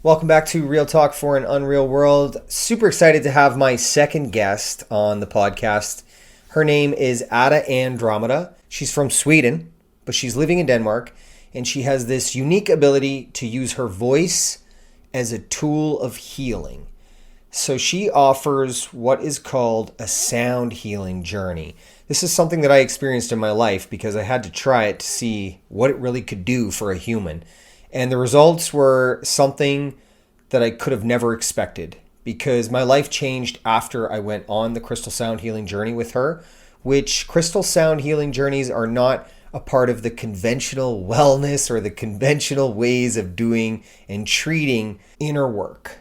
Welcome back to Real Talk for an Unreal World. Super excited to have my second guest on the podcast. Her name is Ada Andromeda. She's from Sweden, but she's living in Denmark, and she has this unique ability to use her voice as a tool of healing. So she offers what is called a sound healing journey. This is something that I experienced in my life because I had to try it to see what it really could do for a human. And the results were something that I could have never expected because my life changed after I went on the crystal sound healing journey with her, which crystal sound healing journeys are not a part of the conventional wellness or the conventional ways of doing and treating inner work,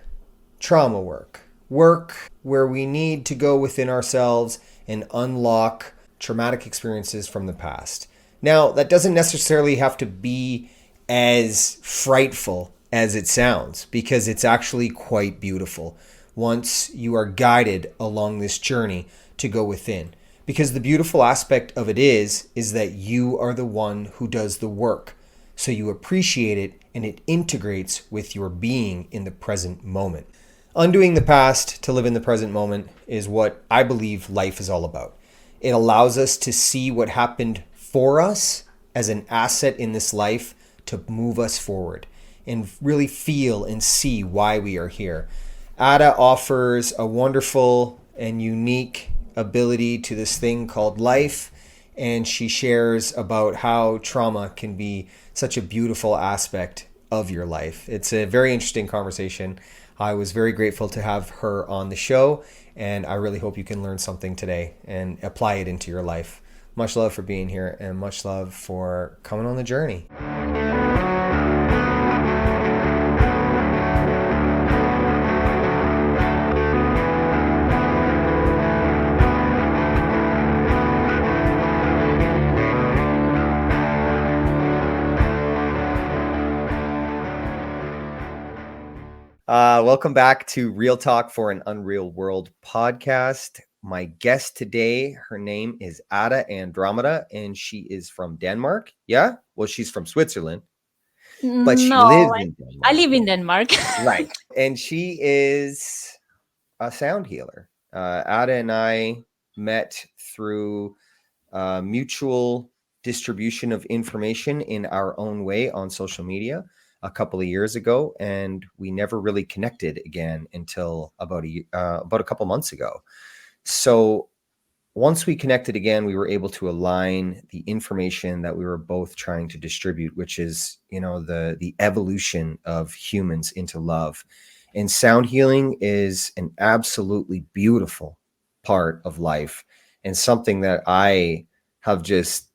trauma work where we need to go within ourselves and unlock traumatic experiences from the past. Now, that doesn't necessarily have to be as frightful as it sounds because it's actually quite beautiful once you are guided along this journey to go within. Because the beautiful aspect of it is that you are the one who does the work. So you appreciate it and it integrates with your being in the present moment. Undoing the past to live in the present moment is what I believe life is all about. It allows us to see what happened for us as an asset in this life to move us forward and really feel and see why we are here. Ada offers a wonderful and unique ability to this thing called life, and she shares about how trauma can be such a beautiful aspect of your life. It's a very interesting conversation. I was very grateful to have her on the show, and I really hope you can learn something today and apply it into your life. Much love for being here and much love for coming on the journey. Welcome back to Real Talk for an Unreal World podcast. My guest today, her name is Ada Andromeda, and she is from Denmark. Yeah? Well, she's from Switzerland, but she No, lives in I Denmark. live in Denmark. Right. And she is a sound healer. Ada and I met through mutual distribution of information in our own way on social media a couple of years ago, and we never really connected again until about a couple months ago. So once we connected again, we were able to align the information that we were both trying to distribute, which is, the evolution of humans into love. And sound healing is an absolutely beautiful part of life and something that I have just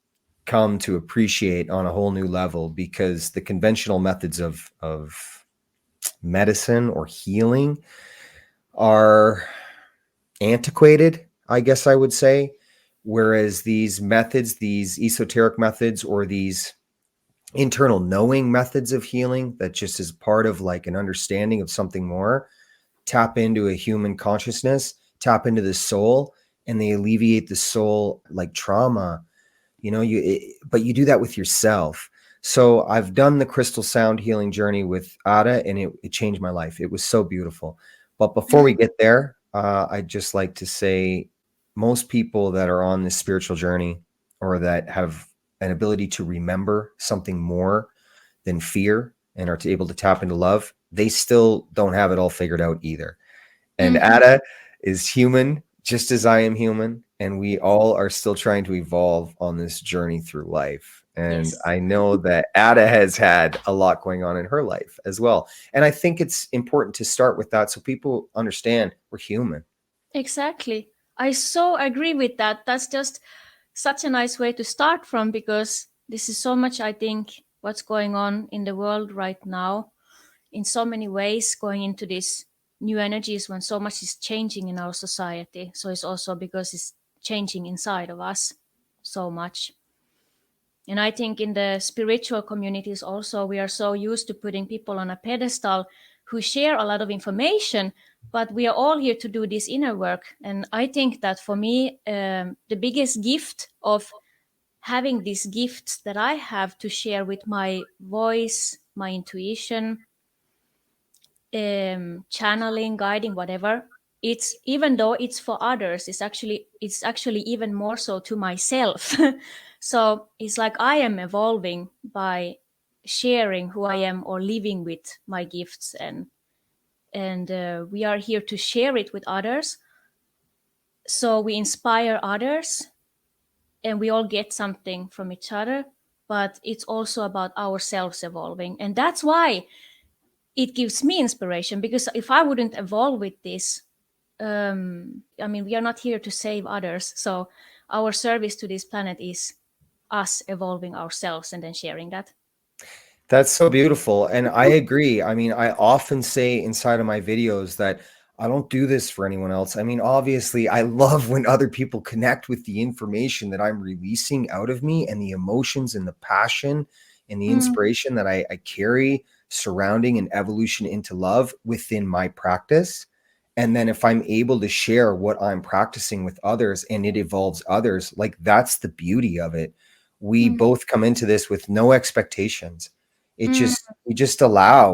come to appreciate on a whole new level because the conventional methods of medicine or healing are antiquated, I guess I would say. Whereas these methods, these esoteric methods, or these internal knowing methods of healing that just is part of like an understanding of something more, tap into a human consciousness, tap into the soul, and they alleviate the soul like trauma. But you do that with yourself. So I've done the crystal sound healing journey with Ada, and it changed my life. It was so beautiful. But before we get there, I'd just like to say most people that are on this spiritual journey or that have an ability to remember something more than fear and are able to tap into love, they still don't have it all figured out either. And Mhm. Ada is human, just as I am human, and we all are still trying to evolve on this journey through life. And Yes, I know that Ada has had a lot going on in her life as well. And I think it's important to start with that so people understand we're human. exactly. I so agree with that. That's just such a nice way to start from because this is so much, I think, what's going on in the world right now in so many ways, going into this new energies when so much is changing in our society. So it's also because it's changing inside of us so much. And I think in the spiritual communities also, we are so used to putting people on a pedestal who share a lot of information, but we are all here to do this inner work. And I think that for me, the biggest gift of having these gifts that I have to share with my voice, my intuition, channeling, guiding, whatever, it's, even though it's for others, it's actually even more so to myself. So it's like I am evolving by sharing who I am or living with my gifts, and we are here to share it with others, so we inspire others and we all get something from each other. But it's also about ourselves evolving, and that's why it gives me inspiration, because if I wouldn't evolve with this, I mean, we are not here to save others. So our service to this planet is us evolving ourselves and then sharing that. That's so beautiful. And I agree. I mean, I often say inside of my videos that I don't do this for anyone else. I mean, obviously, I love when other people connect with the information that I'm releasing out of me and the emotions and the passion and the Mm, inspiration that I carry surrounding an evolution into love within my practice. And then if I'm able to share what I'm practicing with others and it evolves others, like that's the beauty of it. We mm, both come into this with no expectations. It mm, just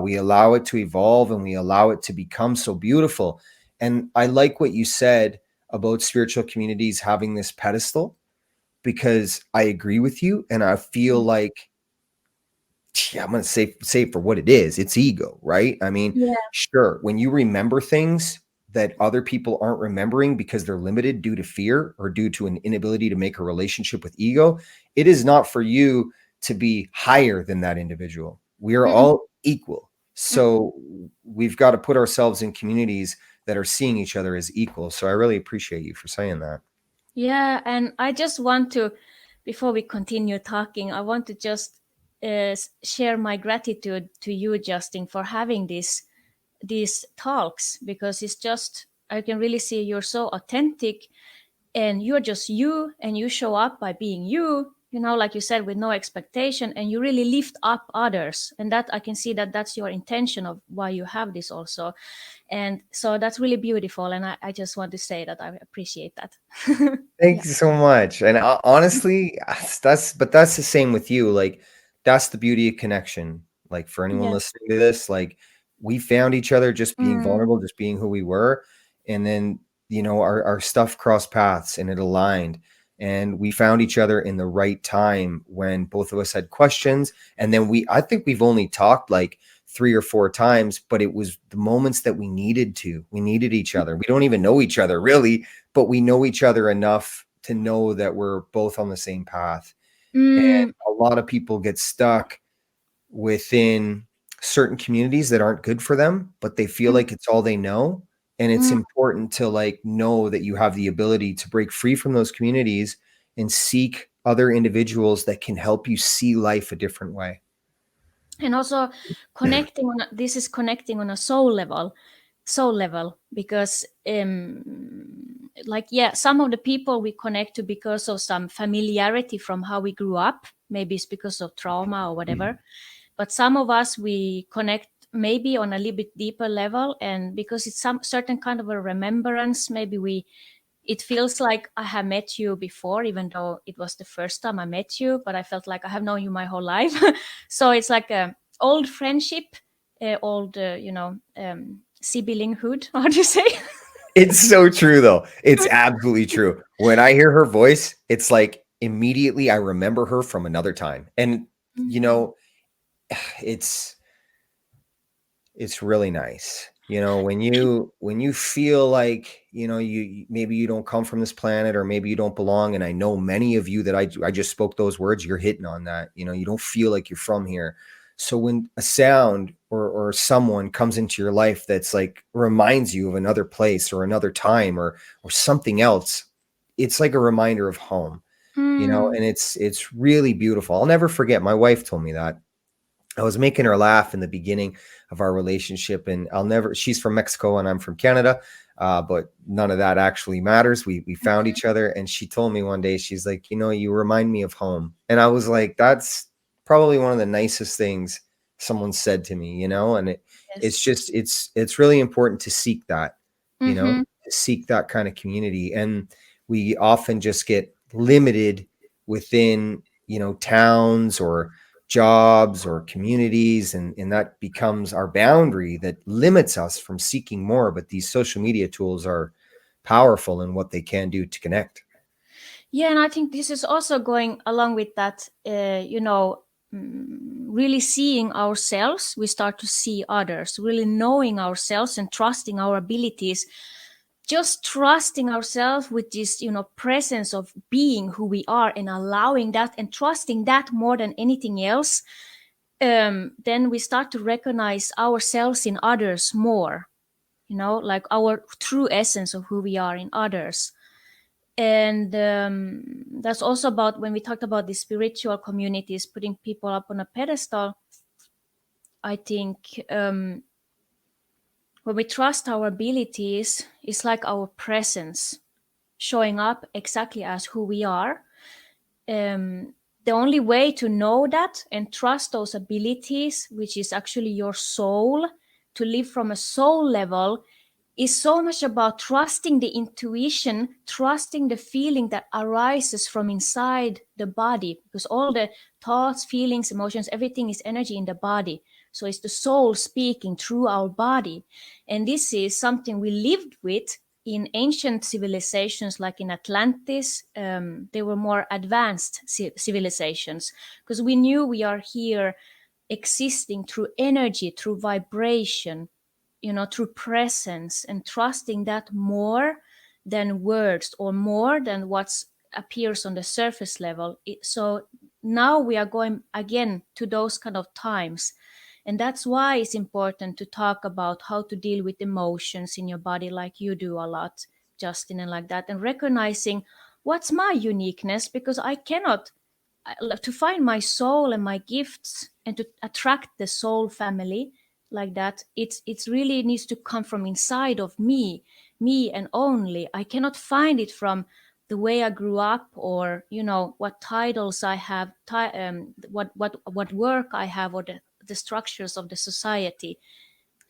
we allow it to evolve and we allow it to become so beautiful. And I like what you said about spiritual communities having this pedestal, because I agree with you and I feel mm. like, yeah, I'm going to say it for what it is. It's ego, right? I mean, Yeah. sure, when you remember things that other people aren't remembering because they're limited due to fear or due to an inability to make a relationship with ego, it is not for you to be higher than that individual. We are Mm, all equal. mm. So we've got to put ourselves in communities that are seeing each other as equal. So I really appreciate you for saying that. Yeah, and I just want to, before we continue talking, I want to just share my gratitude to you, Justin, for having these talks, because it's just, I can really see you're so authentic, and you're just you, and you show up by being you, like you said, with no expectation, and you really lift up others, and that I can see that that's your intention of why you have this also. And so that's really beautiful, and I just want to say that I appreciate that. Thank Yeah. you so much. And honestly, that's the same with you. Like that's the beauty of connection. Like for anyone Yeah. listening to this, like we found each other just being Mm. vulnerable, just being who we were, and then our stuff crossed paths and it aligned. And we found each other in the right time when both of us had questions. And then I think we've only talked like 3 or 4 times, but it was the moments that we needed to. We needed each other. We don't even know each other really, but we know each other enough to know that we're both on the same path. And Mm. a lot of people get stuck within certain communities that aren't good for them, but they feel Mm. like it's all they know. And it's Mm. important to like know that you have the ability to break free from those communities and seek other individuals that can help you see life a different way. And also connecting on this is connecting on a soul level, because like, yeah, some of the people we connect to because of some familiarity from how we grew up, maybe it's because of trauma or whatever. But some of us, we connect maybe on a little bit deeper level, and because it's some certain kind of a remembrance, maybe we it feels like I have met you before, even though it was the first time I met you, but I felt like I have known you my whole life. So it's like a old friendship, old, siblinghood. How do you say? It's so true though. It's absolutely true. When I hear her voice, it's like immediately I remember her from another time. And you Mm, know, it's it's really nice. When you feel like, maybe you don't come from this planet or maybe you don't belong, and I know many of you that I just spoke those words, you're hitting on that. You don't feel like you're from here. So when a sound or someone comes into your life that's like reminds you of another place or another time or something else, it's like a reminder of home, mm, and it's really beautiful. I'll never forget, my wife told me that I was making her laugh in the beginning of our relationship, and she's from Mexico and I'm from Canada, but none of that actually matters. We found each other, and she told me one day, she's like, you remind me of home, and I was like, that's probably one of the nicest things someone said to me, and it's yes. just it's really important to seek that, Mm-hmm. to seek that kind of community, and we often just get limited within towns or jobs or communities, and that becomes our boundary that limits us from seeking more. But these social media tools are powerful in what they can do to connect. Yeah, and I think this is also going along with that, really seeing ourselves, we start to see others, really knowing ourselves and trusting our abilities, just trusting ourselves with this, presence of being who we are and allowing that and trusting that more than anything else. Then we start to recognize ourselves in others more, like our true essence of who we are in others. And that's also about when we talked about the spiritual communities putting people up on a pedestal. I think when we trust our abilities, it's like our presence showing up exactly as who we are. um, the only way to know that and trust those abilities, which is actually your soul, to live from a soul level, is so much about trusting the intuition, trusting the feeling that arises from inside the body, because all the thoughts, feelings, emotions, everything is energy in the body. So it's the soul speaking through our body. And this is something we lived with in ancient civilizations like in Atlantis. They were more advanced civilizations because we knew we are here existing through energy, through vibration, through presence, and trusting that more than words or more than what appears on the surface level. So now we are going again to those kind of times. And that's why it's important to talk about how to deal with emotions in your body, like you do a lot, Justin, and like that, and recognizing what's my uniqueness, because I cannot to find my soul and my gifts and to attract the soul family like that. It's really needs to come from inside of me and only. I cannot find it from the way I grew up, or what titles I have, what work I have, or the structures of the society.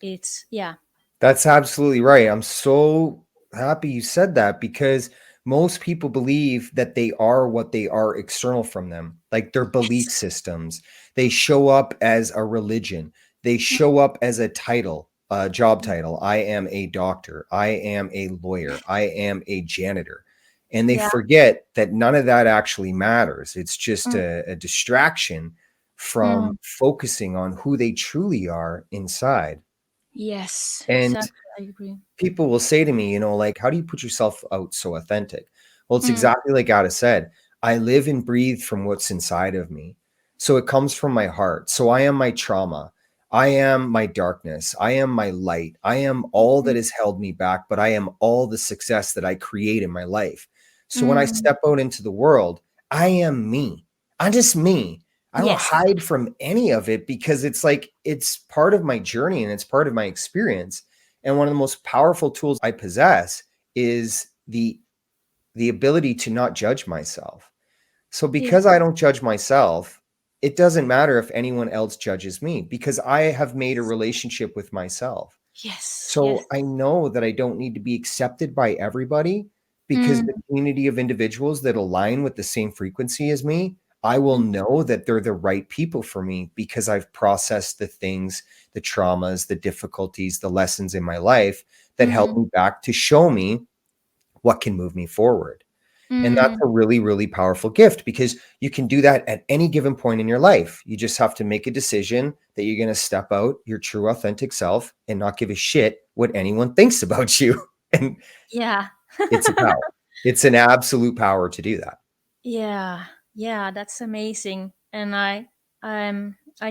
It's yeah. That's absolutely right. I'm so happy you said that because most people believe that they are what they are external from them, like their belief Yes. systems. They show up as a religion, they show up as a title, a job title. I am a doctor, I am a lawyer, I am a janitor. And they Yeah. forget that none of that actually matters. It's just Mm, a distraction from mm. focusing on who they truly are inside. Yes, And exactly, I agree. people will say to me, like, how do you put yourself out so authentic? Well, it's Mm, exactly like Ada said. I live and breathe from what's inside of me. So it comes from my heart. So I am my trauma. I am my darkness. I am my light. I am all that has held me back, but I am all the success that I create in my life. So when I mm. step out into the world, I am me. I'm just me. I don't Yes. hide from any of it because it's like it's part of my journey and it's part of my experience. And one of the most powerful tools I possess is the ability to not judge myself. So Yes. because I don't judge myself, it doesn't matter if anyone else judges me because I have made a relationship with myself. Yes. So Yes. I know that I don't need to be accepted by everybody because Mm, the community of individuals that align with the same frequency as me, I will mm, know that they're the right people for me because I've processed the things, the traumas, the difficulties, the lessons in my life that held mm, me back to show me what can move me forward. And that's mm. a really, really powerful gift because you can do that at any given point in your life. You just have to make a decision that you're going to step out your true, authentic self and not give a shit what anyone thinks about you. And Yeah. it's a power. It's an absolute power to do that. Yeah. Yeah, that's amazing. And I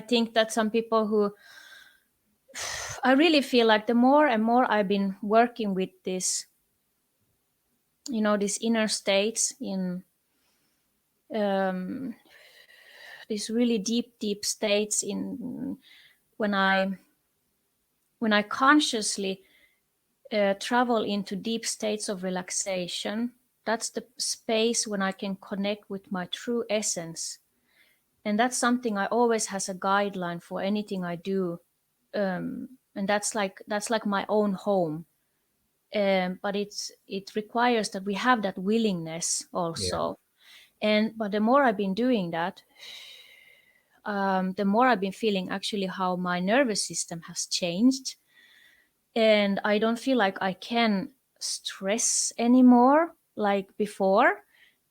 think that some people who I really feel like the more and more I've been working with this, these inner states in um these really deep states in when I when I consciously travel into deep states of relaxation. That's the space when I can connect with my true essence. And that's something I always has a guideline for anything I do. And that's like my own home. But it requires that we have that willingness Yeah. also. And but the more I've been doing that, the more I've been feeling actually how my nervous system has changed, and I don't feel like I can stress anymore like before.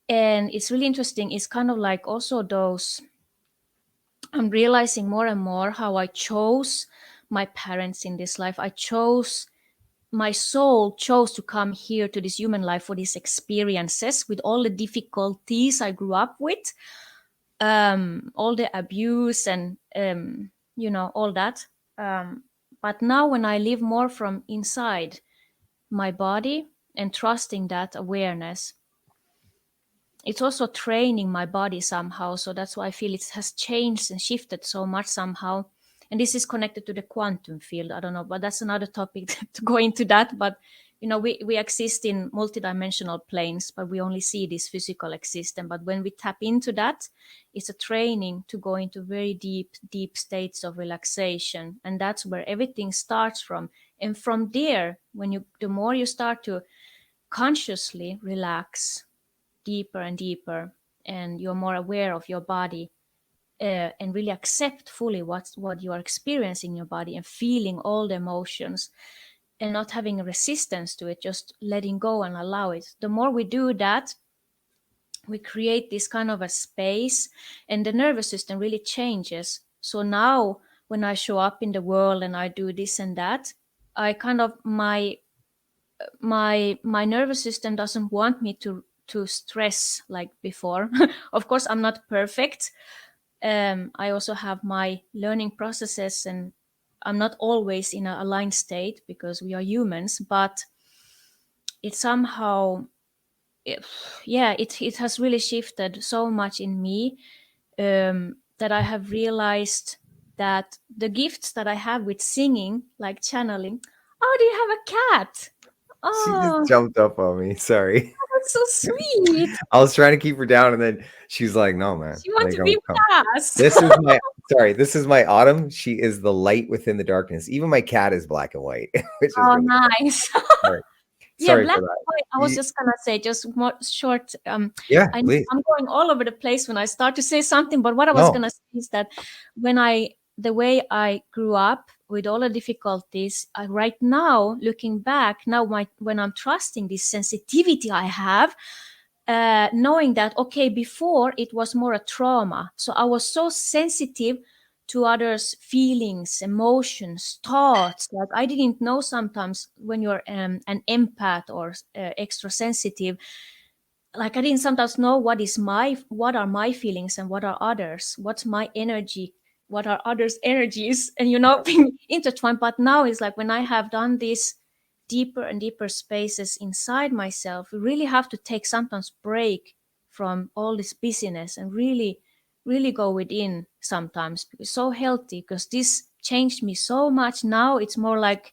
And it's really interesting. It's kind of like also those, I'm realizing more and more how I chose my parents in this life. I chose, my soul chose to come here to this human life for these experiences with all the difficulties I grew up with, all the abuse and all that. But now when I live more from inside my body and trusting that awareness, it's also training my body somehow. So that's why I feel it has changed and shifted so much somehow. And this is connected to the quantum field. I don't know, but that's another topic to go into that. But we exist in multidimensional planes, but we only see this physical existence. But when we tap into that, it's a training to go into very deep, deep states of relaxation. And that's where everything starts from. And from there, the more you start to consciously relax deeper and deeper, and you're more aware of your body, and really accept fully what you are experiencing in your body and feeling all the emotions and not having a resistance to it, just letting go and allow it. The more we do that, we create this kind of a space, and the nervous system really changes. So now when I show up in the world and I do this and that, I kind of, my nervous system doesn't want me to stress like before. Of course I'm not perfect. I also have my learning processes, and I'm not always in a aligned state because we are humans. But it somehow, it, yeah, it has really shifted so much in me, that I have realized that the gifts that I have with singing, like channeling. Oh, do you have a cat? She just Oh, jumped up on me. Sorry. that's so sweet. I was trying to keep her down, and then she's like, "No, man, She wants like, to be don't come." with us. This is my sorry. This is my Autumn. She is the light within the darkness. Even my cat is black and white, which is Oh, really nice. sorry. Yeah, Sorry black for and that. white. I was just gonna say, just more short. Yeah, I know please. I'm going all over the place when I start to say something, but what I was No. gonna say is that the way I grew up with all the difficulties, right now looking back, now when I'm trusting this sensitivity I have, knowing that okay, before it was more a trauma, so I was so sensitive to others' feelings, emotions, thoughts. Like I didn't know sometimes when you're an empath or extra sensitive. Like I didn't sometimes know what are my feelings and what are others. What's my energy? What are others' energies? And being intertwined. But now it's like when I have done this deeper and deeper spaces inside myself, we really have to take sometimes break from all this busyness and really, really go within sometimes. It's so healthy because this changed me so much. Now it's more like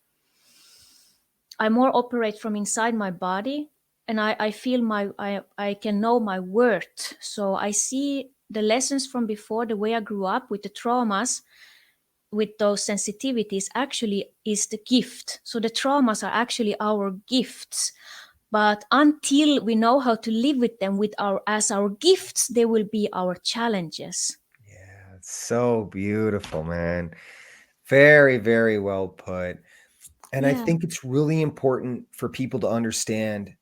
I more operate from inside my body, and I feel I can know my worth. So I see the lessons from before, the way I grew up with the traumas, with those sensitivities actually is the gift. So the traumas are actually our gifts. But until we know how to live with them with our gifts, they will be our challenges. Yeah, it's so beautiful, man. Very, very well put. And I Yeah. think it's really important for people to understand,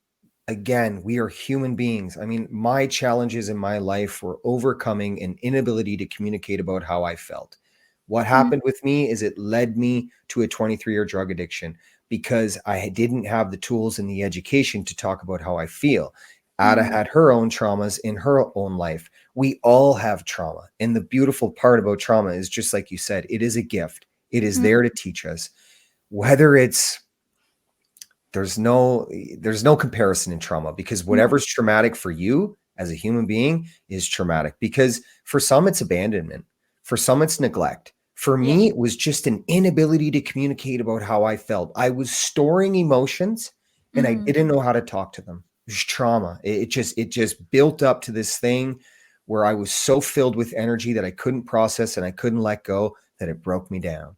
again, we are human beings. I mean, my challenges in my life were overcoming an inability to communicate about how I felt. What Mm, happened with me is it led me to a 23-year drug addiction because I didn't have the tools and the education to talk about how I feel. Ada mm, had her own traumas in her own life. We all have trauma. And the beautiful part about trauma is just like you said, it is a gift. It is mm, there to teach us. Whether it's there's no comparison in trauma because no. whatever's traumatic for you as a human being is traumatic because for some it's abandonment, for some it's neglect. For Yeah. me, it was just an inability to communicate about how I felt. I was storing emotions and I Mm, didn't know how to talk to them. It was trauma. It just built up to this thing where I was so filled with energy that I couldn't process and I couldn't let go that it broke me down.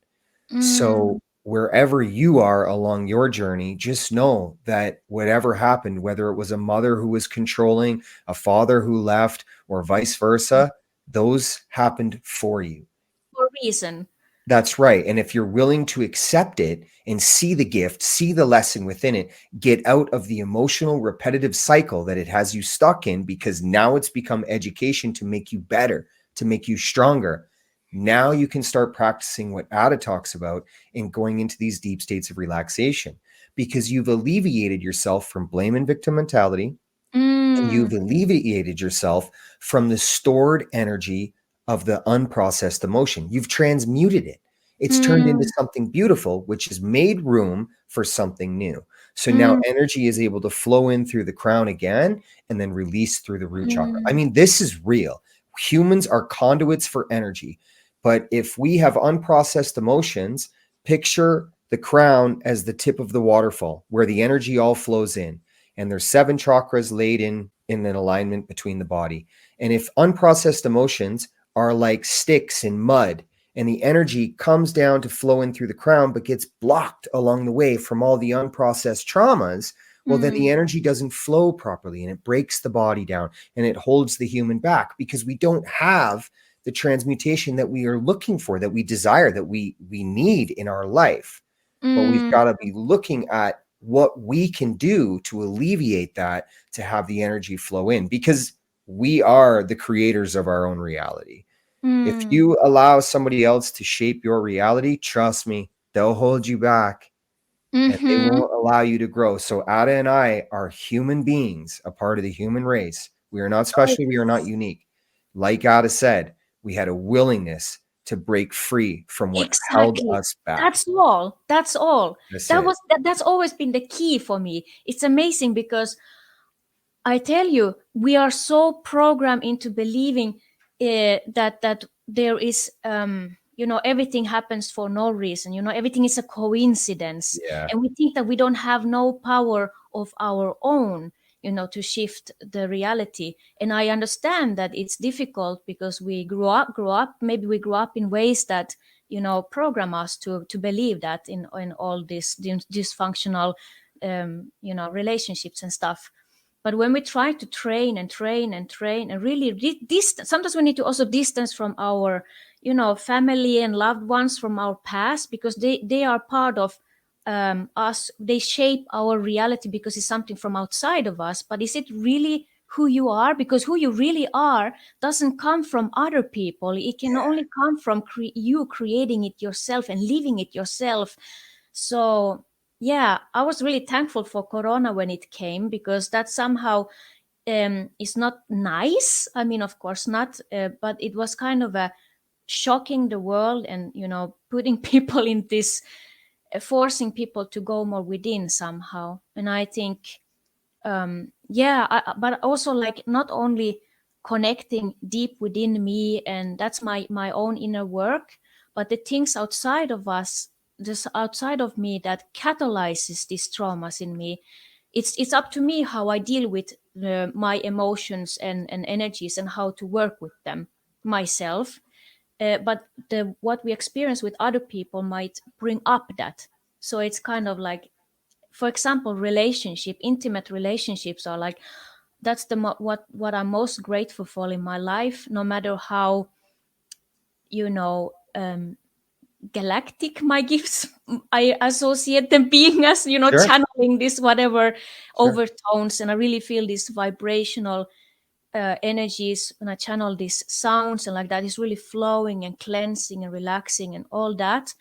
mm, So wherever you are along your journey, just know that whatever happened, whether it was a mother who was controlling, a father who left, or vice versa, Those happened for you. For a reason. That's right. And if you're willing to accept it and see the gift, see the lesson within it, get out of the emotional repetitive cycle that it has you stuck in, because now it's become education to make you better, to make you stronger. Now you can start practicing what Ada talks about and going into these deep states of relaxation, because you've alleviated yourself from blame and victim mentality, and Mm, you've alleviated yourself from the stored energy of the unprocessed emotion. You've transmuted it. It's turned into mm, something beautiful, which has made room for something new. So now mm, energy is able to flow in through the crown again and then release through the root chakra. I mm, mean, this is real. Humans are conduits for energy. But if we have unprocessed emotions, picture the crown as the tip of the waterfall where the energy all flows in, and there's 7 chakras laid in an alignment between the body. And if unprocessed emotions are like sticks in mud, and the energy comes down to flow in through the crown but gets blocked along the way from all the unprocessed traumas, well, then the mm, energy doesn't flow properly and it breaks the body down and it holds the human back, because we don't have the transmutation that we are looking for, that we desire, that we need in our life. But we've mm, got to be looking at what we can do to alleviate that, to have the energy flow in, because we are the creators of our own reality. If mm. you allow somebody else to shape your reality, trust me, they'll hold you back and they Mhm. won't allow you to grow. So Ada and I are human beings, a part of the human race. We are not Oh, special. We are not yes. unique. Like Ada said, we had a willingness to break free from what held Exactly. us back. That's all. That's all. That's That it. was that's always been the key for me. It's amazing because I tell you, we are so programmed into believing that there is, everything happens for no reason. Everything is a coincidence, Yeah. and we think that we don't have no power of our own, to shift the reality. And I understand that it's difficult because we grew up. Maybe we grew up in ways that program us to believe that in all these dysfunctional, relationships and stuff. But when we try to train and train and train and really distance, sometimes we need to also distance from our, family and loved ones from our past, because they are part of us. They shape our reality because it's something from outside of us. But is it really who you are? Because who you really are doesn't come from other people. It can only come from you creating it yourself and living it yourself. So yeah, I was really thankful for Corona when it came, because that somehow is not nice. I mean, of course not, but it was kind of a shocking the world, and putting people in this, forcing people to go more within somehow. And I think, yeah, but also like not only connecting deep within me, and that's my own inner work, but the things outside of us, just outside of me, that catalyzes these traumas in me. It's up to me how I deal with my emotions and energies, and how to work with them myself. But the what we experience with other people might bring up that. So it's kind of like, for example, intimate relationships are like, that's what I'm most grateful for in my life, no matter how, galactic my gifts I associate them being as, Sure. channeling this whatever Sure. overtones. And I really feel these vibrational energies when I channel these sounds, and like that is really flowing and cleansing and relaxing and all that.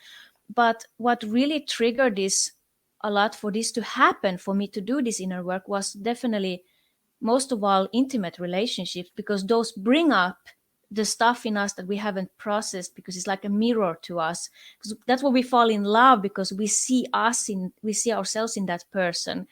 But what really triggered this a lot, for this to happen, for me to do this inner work, was definitely most of all intimate relationships, because those bring up the stuff in us that we haven't processed, because it's like a mirror to us. Because that's what we fall in love, because we see ourselves in that person.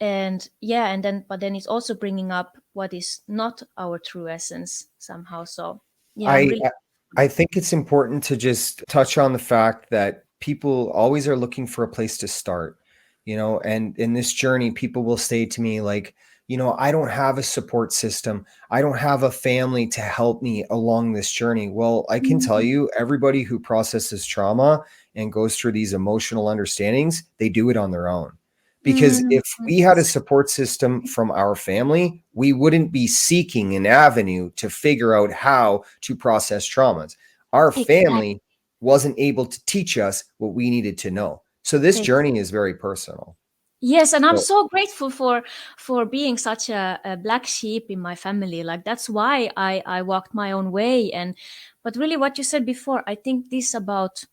And yeah, and then but then it's also bringing up what is not our true essence somehow. So yeah, I'm I really. I think it's important to just touch on the fact that people always are looking for a place to start, and in this journey, people will say to me, like, I don't have a support system. I don't have a family to help me along this journey. Well, I can tell Mm, you, everybody who processes trauma and goes through these emotional understandings, they do it on their own. Because Mm, if we had a support system from our family, we wouldn't be seeking an avenue to figure out how to process traumas. Our exactly. family wasn't able to teach us what we needed to know. So this journey is very personal. Yes, and I'm So so grateful for being such a black sheep in my family. Like that's why I walked my own way. And but really, what you said before, I think this about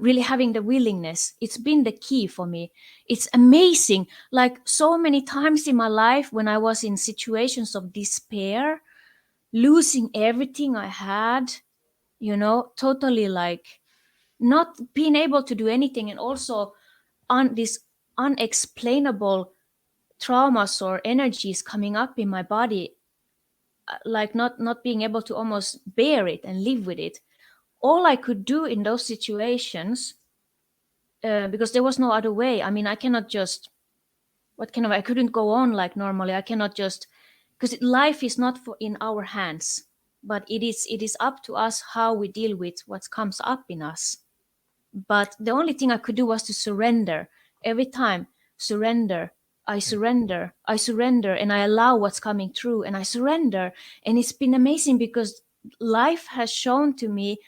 really having the willingness. It's been the key for me. It's amazing. Like so many times in my life when I was in situations of despair, losing everything I had, totally like not being able to do anything, and also on this unexplainable traumas or energies coming up in my body, like not being able to almost bear it and live with it. All I could do in those situations, because there was no other way. I mean, I cannot just, I couldn't go on like normally. I cannot just, because life is not for in our hands, but it is up to us how we deal with what comes up in us. But the only thing I could do was to surrender every time. Surrender. I surrender, and I allow what's coming through, and I surrender. And it's been amazing because life has shown to me,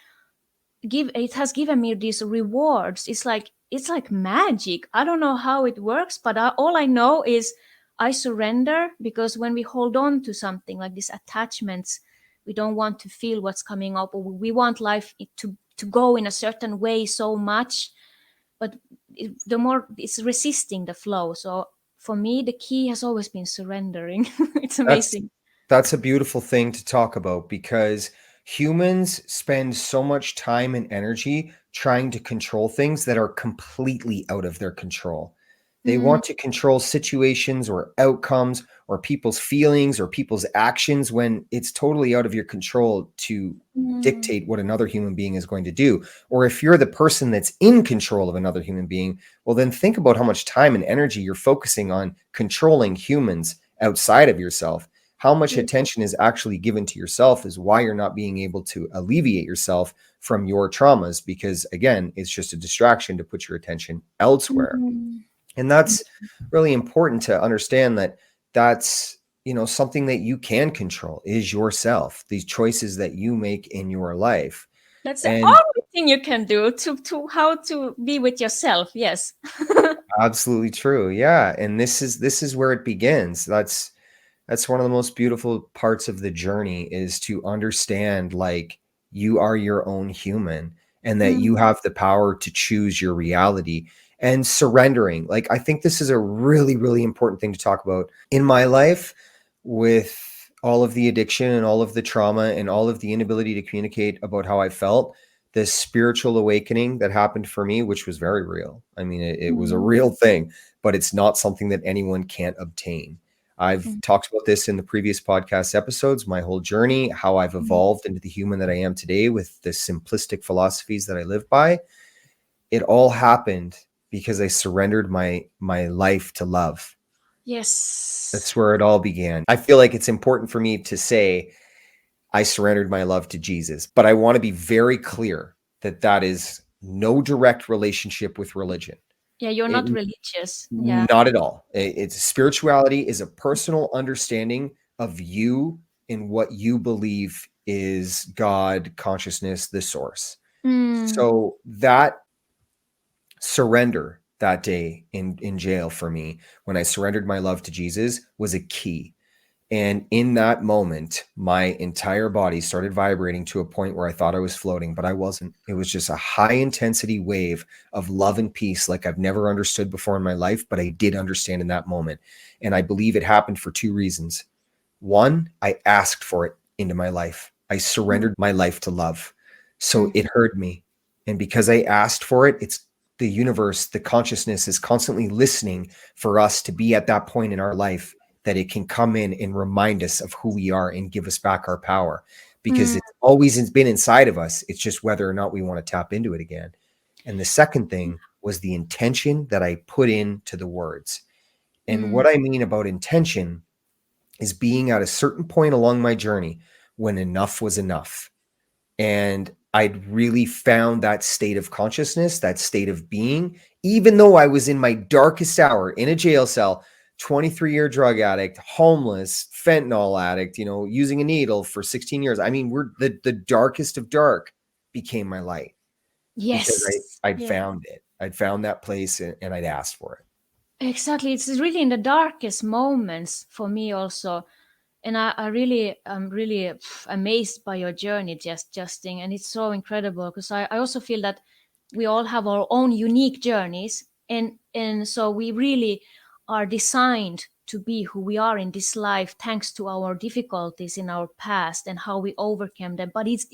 it has given me these rewards. It's like magic. I don't know how it works, but all I know is I surrender, because when we hold on to something like these attachments, we don't want to feel what's coming up, or we want life to go in a certain way so much, but the more it's resisting the flow. So for me, the key has always been surrendering. It's that's amazing. that's a beautiful thing to talk about because humans spend so much time and energy trying to control things that are completely out of their control. They Mm, want to control situations or outcomes or people's feelings or people's actions when it's totally out of your control to mm, dictate what another human being is going to do. Or if you're the person that's in control of another human being, well, then think about how much time and energy you're focusing on controlling humans outside of yourself. How much yeah. attention is actually given to yourself is why you're not being able to alleviate yourself from your traumas, because again, it's just a distraction to put your attention elsewhere. Mm. And that's really important to understand that that's, something that you can control is yourself, these choices that you make in your life. That's the And only thing you can do to how to be with yourself. Yes. absolutely true. Yeah. And this is where it begins. That's one of the most beautiful parts of the journey, is to understand like you are your own human and that you Mm, have the power to choose your reality and surrendering. Like, I think this is a really, really important thing to talk about in my life, with all of the addiction and all of the trauma and all of the inability to communicate about how I felt. This spiritual awakening that happened for me, which was very real. I mean, it was a mm, real thing, but it's not something that anyone can't obtain. I've mm, talked about this in the previous podcast episodes, my whole journey, how I've mm. evolved into the human that I am today with the simplistic philosophies that I live by. It all happened because I surrendered my life to love. Yes. That's where it all began. I feel like it's important for me to say I surrendered my love to Jesus, but I want to be very clear that that is no direct relationship with religion. Yeah, you're It not religious. Yeah. Not at all. It's spirituality is a personal understanding of you and what you believe is God, consciousness, the source. Mm, So that surrender that day in jail for me, when I surrendered my love to Jesus, was a key. And in that moment, my entire body started vibrating to a point where I thought I was floating, but I wasn't. It was just a high intensity wave of love and peace like I've never understood before in my life, but I did understand in that moment. And I believe it happened for two reasons. One, I asked for it into my life. I mm, surrendered my life to love. So it mhm, heard me. And because I asked for it, it's the universe, the consciousness is constantly listening for us to be at that point in our life that it can come in and remind us of who we are and give us back our power, because mm, it's always been inside of us. It's just whether or not we want to tap into it again. And the second thing was the intention that I put into the words. And mm, what I mean about intention is being at a certain point along my journey when enough was enough. And I'd really found that state of consciousness, that state of being even though I was in my darkest hour in a jail cell, 23-year drug addict, homeless, fentanyl addict, using a needle for 16 years. I mean, we're the darkest of dark became my light because Yes. I'd Yeah. found it. I'd found that place and I'd asked for it. Exactly. It's really in the darkest moments for me also. And I really am really amazed by your journey, Justin. And it's so incredible because I also feel that we all have our own unique journeys. And so we really are designed to be who we are in this life thanks to our difficulties in our past and how we overcame them. But it's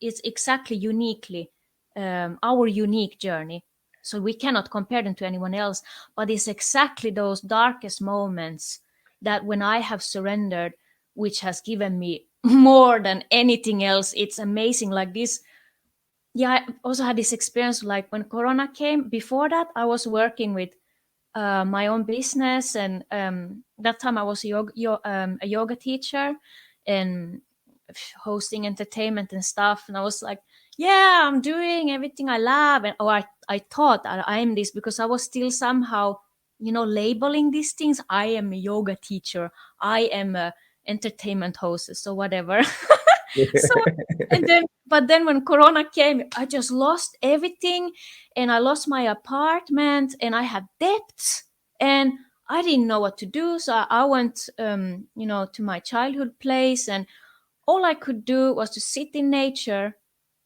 exactly uniquely our unique journey. So we cannot compare them to anyone else. But it's exactly those darkest moments that when I have surrendered, which has given me more than anything else. It's amazing. Like this, yeah, I also had this experience like when Corona came. Before that, I was working with my own business, and that time I was a yoga teacher and hosting entertainment and stuff. And I was like, yeah, I'm doing everything I love, and I thought that I am this because I was still somehow, labeling these things. I am a yoga teacher. I am a entertainment hostess, so whatever. So but then when Corona came, I just lost everything, and I lost my apartment, and I had debts, and I didn't know what to do. So I went, to my childhood place, and all I could do was to sit in nature,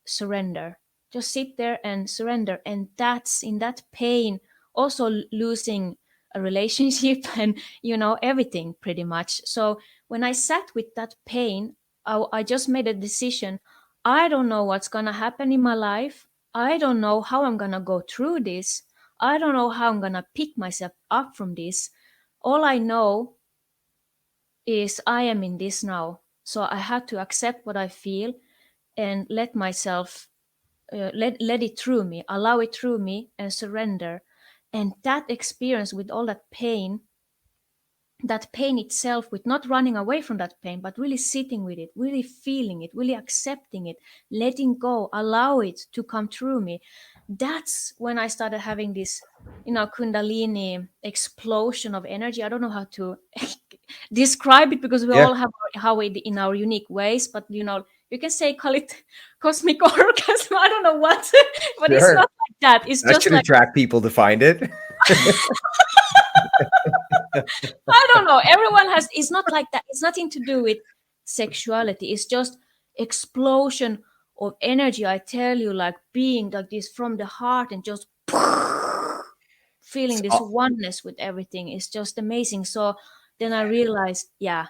surrender, just sit there and surrender. And that's in that pain, also losing a relationship and everything pretty much. So when I sat with that pain, I just made a decision. I don't know what's gonna happen in my life. I don't know how I'm gonna go through this. I don't know how I'm gonna pick myself up from this. All I know is I am in this now. So I had to accept what I feel and let myself let it through me, allow it through me, and surrender. And that experience with all that pain itself, with not running away from that pain, but really sitting with it, really feeling it, really accepting it, letting go, allow it to come through me. That's when I started having this, Kundalini explosion of energy. I don't know how to describe it because we Yeah, all have how we in our unique ways, but you can say call it cosmic orgasm. I don't know what, but it's sure. not like that. It's That just should like attract people to find it. I don't know. Everyone has. It's not like that. It's nothing to do with sexuality. It's just explosion of energy. I tell you, like being like this from the heart and just feeling this So, oneness with everything is just amazing. So then I realized, yeah,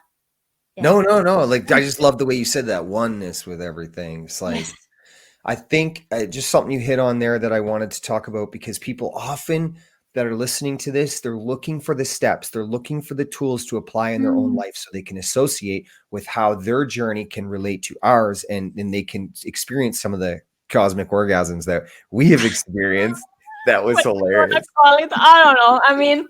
yeah, no, no, no. Like, I just love the way you said that oneness with everything. It's like, yes, I think just something you hit on there that I wanted to talk about because people often that are listening to this, they're looking for the steps, they're looking for the tools to apply in their own mm, life so they can associate with how their journey can relate to ours and they can experience some of the cosmic orgasms that we have experienced. That was what you wanna hilarious. call it? I don't know. I mean,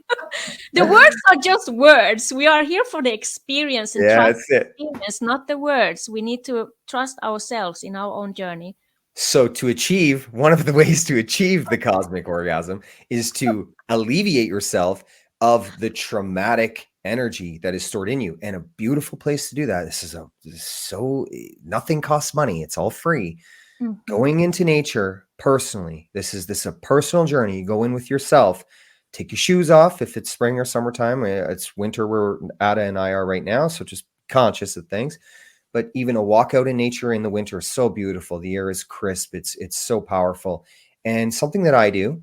the words are just words. We are here for the experience and Yeah, trust that's it. the experience, not the words. We need to trust ourselves in our own journey. So to achieve, one of the ways to achieve the cosmic orgasm is to alleviate yourself of the traumatic energy that is stored in you. And a beautiful place to do that. This is so nothing costs money. It's all free. Mhm. Going into nature personally. This is a personal journey. You go in with yourself. Take your shoes off if it's spring or summertime. It's winter where Ada and I are right now, so just conscious of things, but even a walk out in nature in the winter is so beautiful. The air is crisp. It's so powerful. And something that I do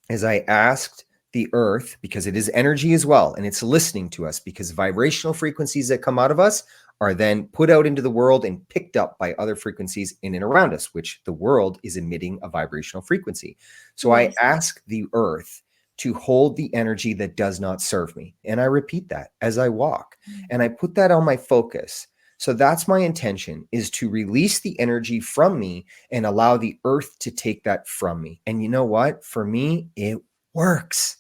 is I asked the earth, because it is energy as well, and it's listening to us, because vibrational frequencies that come out of us are then put out into the world and picked up by other frequencies in and around us, which the world is emitting a vibrational frequency. So I Yes. ask the earth to hold the energy that does not serve me. And I repeat that as I walk, and I put that on my focus. So that's my intention, is to release the energy from me and allow the earth to take that from me. And you know what? For me, it works.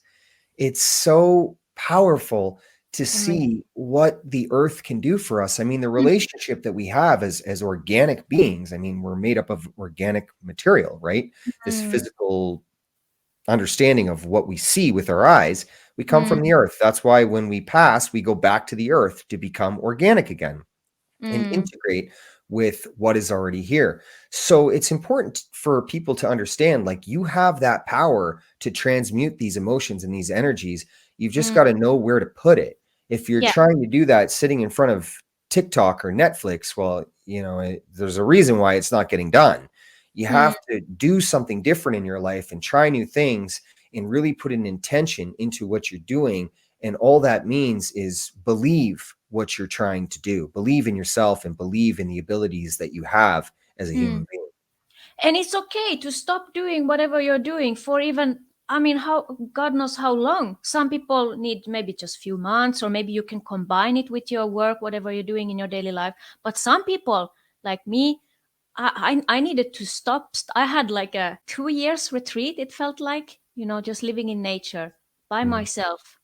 It's so powerful to Amazing. see what the earth can do for us. I mean, the relationship that we have as organic beings, I mean, we're made up of organic material, right? This Mm, physical understanding of what we see with our eyes, we come from the Mm, earth. That's why when we pass, we go back to the earth to become organic again and mm, integrate with what is already here. So it's important for people to understand, like, you have that power to transmute these emotions and these energies. You've just got mm. to know where to put it. If you're Yeah. trying to do that sitting in front of TikTok or Netflix, well, there's a reason why it's not getting done. You Mm, have to do something different in your life and try new things and really put an intention into what you're doing. And all that means is believe what you're trying to do, believe in yourself, and believe in the abilities that you have as a human mm. being. And it's okay to stop doing whatever you're doing for even, I mean, how, God knows how long. Some people need maybe just few months, or maybe you can combine it with your work, whatever you're doing in your daily life. But some people, like me, I needed to stop. I had like a 2 years retreat. It felt like, just living in nature by Mm, myself,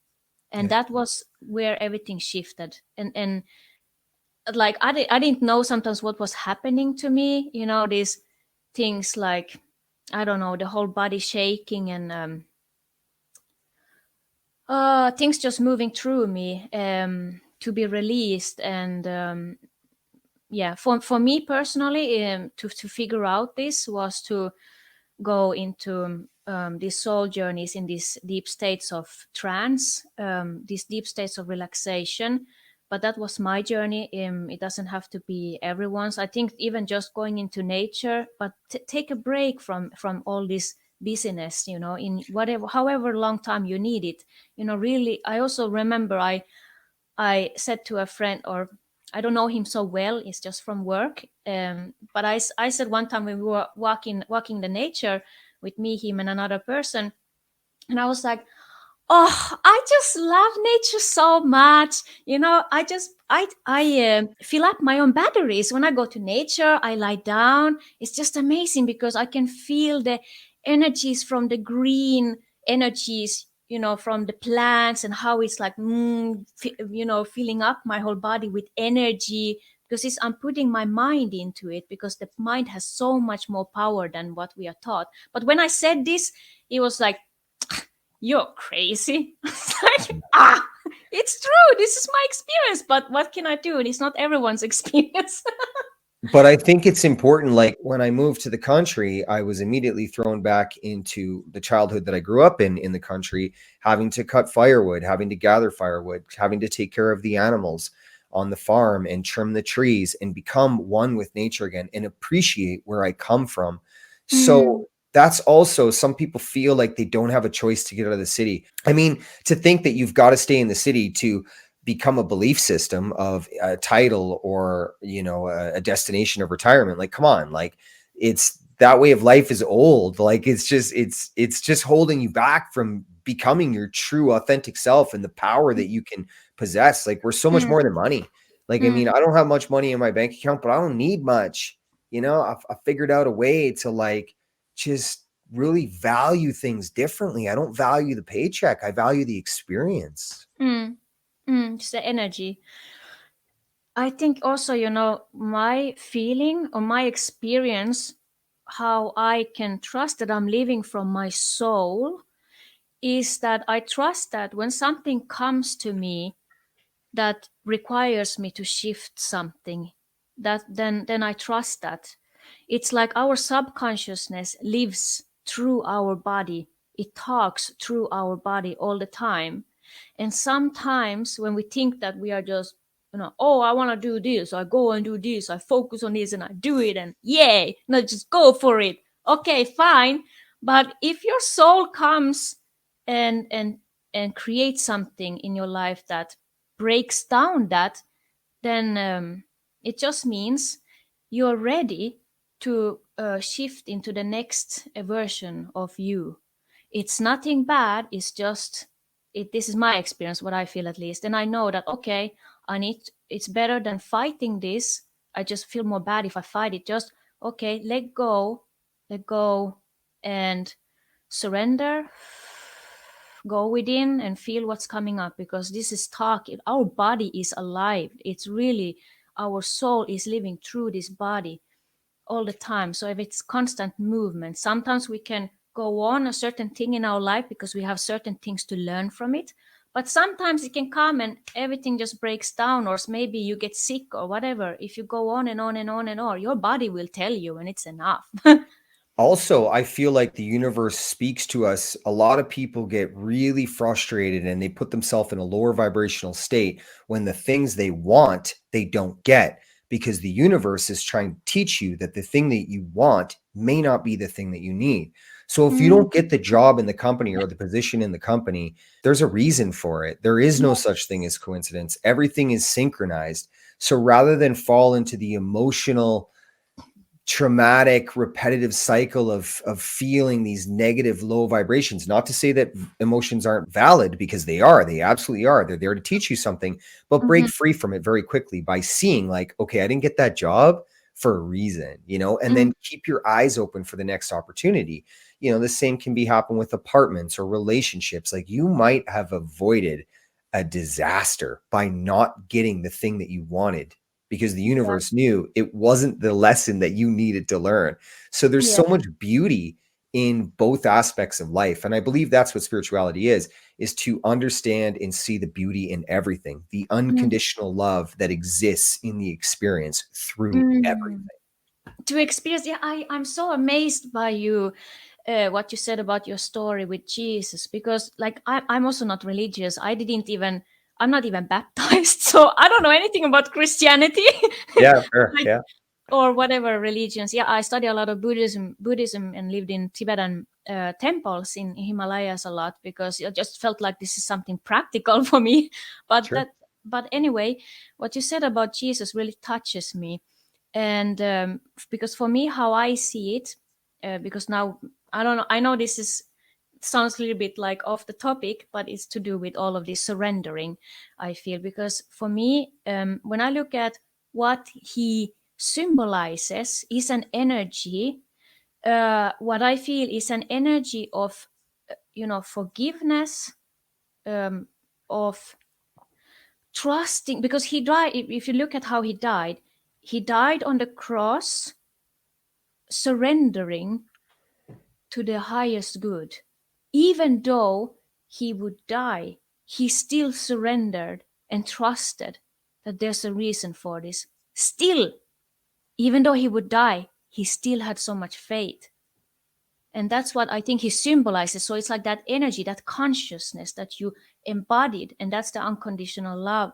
and yeah. that was where everything shifted. And like I didn't know sometimes what was happening to me. These things like, I don't know, the whole body shaking, and things just moving through me, to be released. And yeah, for me personally, to figure out this was to go into these soul journeys in these deep states of trance, these deep states of relaxation. But that was my journey. It doesn't have to be everyone's. I think even just going into nature, but take a break from all this busyness, in whatever, however long time you need it. Really, I also remember I said to a friend, or I don't know him so well, it's just from work. But I said one time when we were walking the nature with me, him, and another person, and I was like, oh, I just love nature so much. I fill up my own batteries when I go to nature. I lie down. It's just amazing because I can feel the energies from the green energies, from the plants, and how it's like, filling up my whole body with energy, because I'm putting my mind into it, because the mind has so much more power than what we are taught. But when I said this, it was like, you're crazy. It's like, it's true. This is my experience, but what can I do? It's not everyone's experience. But I think it's important. Like, when I moved to the country, I was immediately thrown back into the childhood that I grew up in the country, having to cut firewood, having to gather firewood, having to take care of the animals on the farm and trim the trees and become one with nature again and appreciate where I come from. So Mm, that's also, some people feel like they don't have a choice to get out of the city. I mean, to think that you've got to stay in the city to become a belief system of a title, or a destination of retirement, like, come on, like, it's that way of life is old. Like, it's just holding you back from becoming your true authentic self and the power that you can possess. Like, we're so much mm, more than money. Like, I mean, mm, I don't have much money in my bank account, but I don't need much. I've figured out a way to, like, just really value things differently. I don't value the paycheck, I value the experience. mm, it's the energy. I think also, my feeling or my experience, how I can trust that I'm living from my soul, is that I trust that when something comes to me that requires me to shift something, that then I trust that. It's like our subconsciousness lives through our body. It talks through our body all the time. And sometimes when we think that we are just, oh, I want to do this, I go and do this, I focus on this and I do it, and yay, no, just go for it. Okay, fine. But if your soul comes and and and creates something in your life that breaks down that, then it just means you're ready to shift into the next version of you. It's nothing bad. It's just it. This is my experience, what I feel at least, and I know that, okay, I need. It's better than fighting this. I just feel more bad if I fight it. Just okay, let go, and surrender. Go within and feel what's coming up, because this is talk. Our body is alive. It's really, our soul is living through this body all the time. So if it's constant movement, sometimes we can go on a certain thing in our life because we have certain things to learn from it. But sometimes it can come and everything just breaks down, or maybe you get sick or whatever. If you go on and on and on and on, your body will tell you when it's enough. Also, I feel like the universe speaks to us. A lot of people get really frustrated and they put themselves in a lower vibrational state when the things they want, they don't get, because the universe is trying to teach you that the thing that you want may not be the thing that you need. So if you Mm, don't get the job in the company or the position in the company, there's a reason for it. There is no such thing as coincidence. Everything is synchronized. So rather than fall into the emotional, traumatic, repetitive cycle of feeling these negative low vibrations, not to say that emotions aren't valid, because they absolutely are. They're there to teach you something, but break mhm, free from it very quickly by seeing, like, okay, I didn't get that job for a reason, and mm, then keep your eyes open for the next opportunity. The same can be happen with apartments or relationships. Like, you might have avoided a disaster by not getting the thing that you wanted, because the yeah, universe knew it wasn't the lesson that you needed to learn. So there's yeah. so much beauty in both aspects of life. And I believe that's what spirituality is to understand and see the beauty in everything, the Mm, unconditional love that exists in the experience through everything. mm. To experience, yeah, I'm so amazed by you, what you said about your story with Jesus, because like I'm also not religious. I'm not even baptized, so I don't know anything about Christianity. Yeah, sure. Like, Yeah, or whatever religions. Yeah, I study a lot of Buddhism, and lived in Tibetan temples in Himalayas a lot, because I just felt like this is something practical for me. But sure. that, but anyway, what you said about Jesus really touches me, and because for me, how I see it, because now I don't know. I know this is sounds a little bit like off the topic, but it's to do with all of this surrendering, I feel. Because for me, when I look at what he symbolizes, is an energy. What I feel is an energy of, forgiveness, um, of trusting. Because he died. If you look at how he died on the cross, surrendering to the highest good. Even though he would die, he still surrendered and trusted that there's a reason for this. Still, even though he would die, he still had so much faith. And that's what I think he symbolizes. So it's like that energy, that consciousness that you embodied, and that's the unconditional love.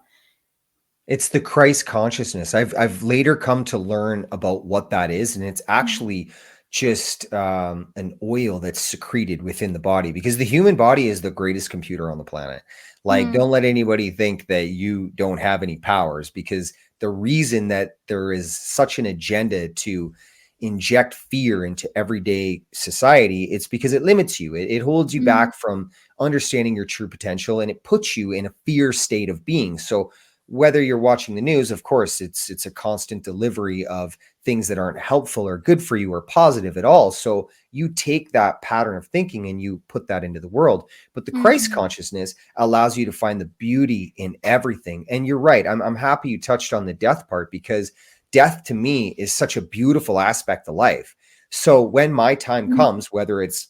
It's the Christ consciousness. I've later come to learn about what that is, and it's Mm, actually just an oil that's secreted within the body, because the human body is the greatest computer on the planet. Like, mm, don't let anybody think that you don't have any powers, because the reason that there is such an agenda to inject fear into everyday society, it's because it limits you. It holds you mm, back from understanding your true potential, and it puts you in a fear state of being. So whether you're watching the news, of course, it's a constant delivery of things that aren't helpful or good for you or positive at all. So you take that pattern of thinking and you put that into the world. But the Christ mm, consciousness allows you to find the beauty in everything. And you're right. I'm happy you touched on the death part, because death to me is such a beautiful aspect of life. So when my time mm, comes, whether it's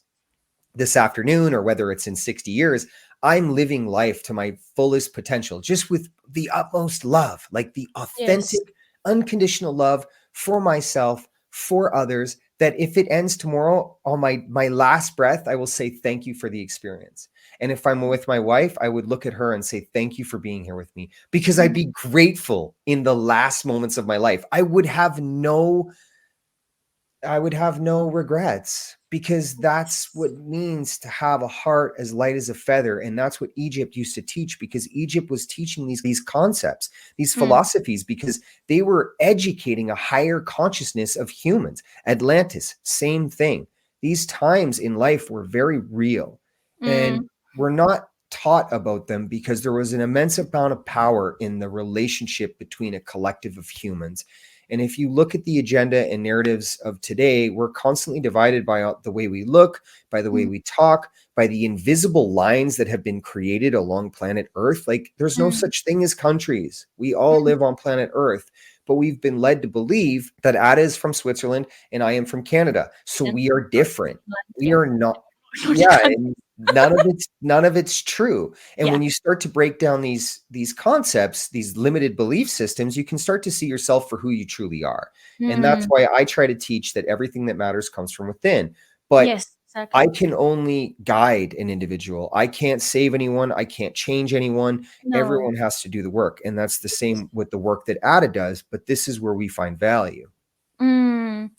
this afternoon or whether it's in 60 years, I'm living life to my fullest potential, just with the utmost love, like the yes. authentic, unconditional love for myself, for others, that if it ends tomorrow on my last breath, I will say thank you for the experience. And if I'm with my wife, I would look at her and say thank you for being here with me, because I'd Mm, be grateful in the last moments of my life. I would have no regrets, because that's what it means to have a heart as light as a feather. And that's what Egypt used to teach, because Egypt was teaching these concepts, these mm, philosophies, because they were educating a higher consciousness of humans. Atlantis, same thing. These times in life were very real, and mm, we're not taught about them because there was an immense amount of power in the relationship between a collective of humans. And if you look at the agenda and narratives of today, we're constantly divided by the way we look, by the way mm, we talk, by the invisible lines that have been created along planet Earth. Like, there's no mm, such thing as countries. We all live on planet Earth, but we've been led to believe that Ada is from Switzerland and I am from Canada. So And we are different. We yeah. are not. Yeah, and none of it's true. And Yeah. when you start to break down these concepts, these limited belief systems, you can start to see yourself for who you truly are. And that's Mm, why I try to teach that everything that matters comes from within. But yes, I exactly. can only guide an individual. I can't save anyone. I can't change anyone. No. Everyone has to do the work. And that's the same with the work that Ada does. But this is where we find value. Mm.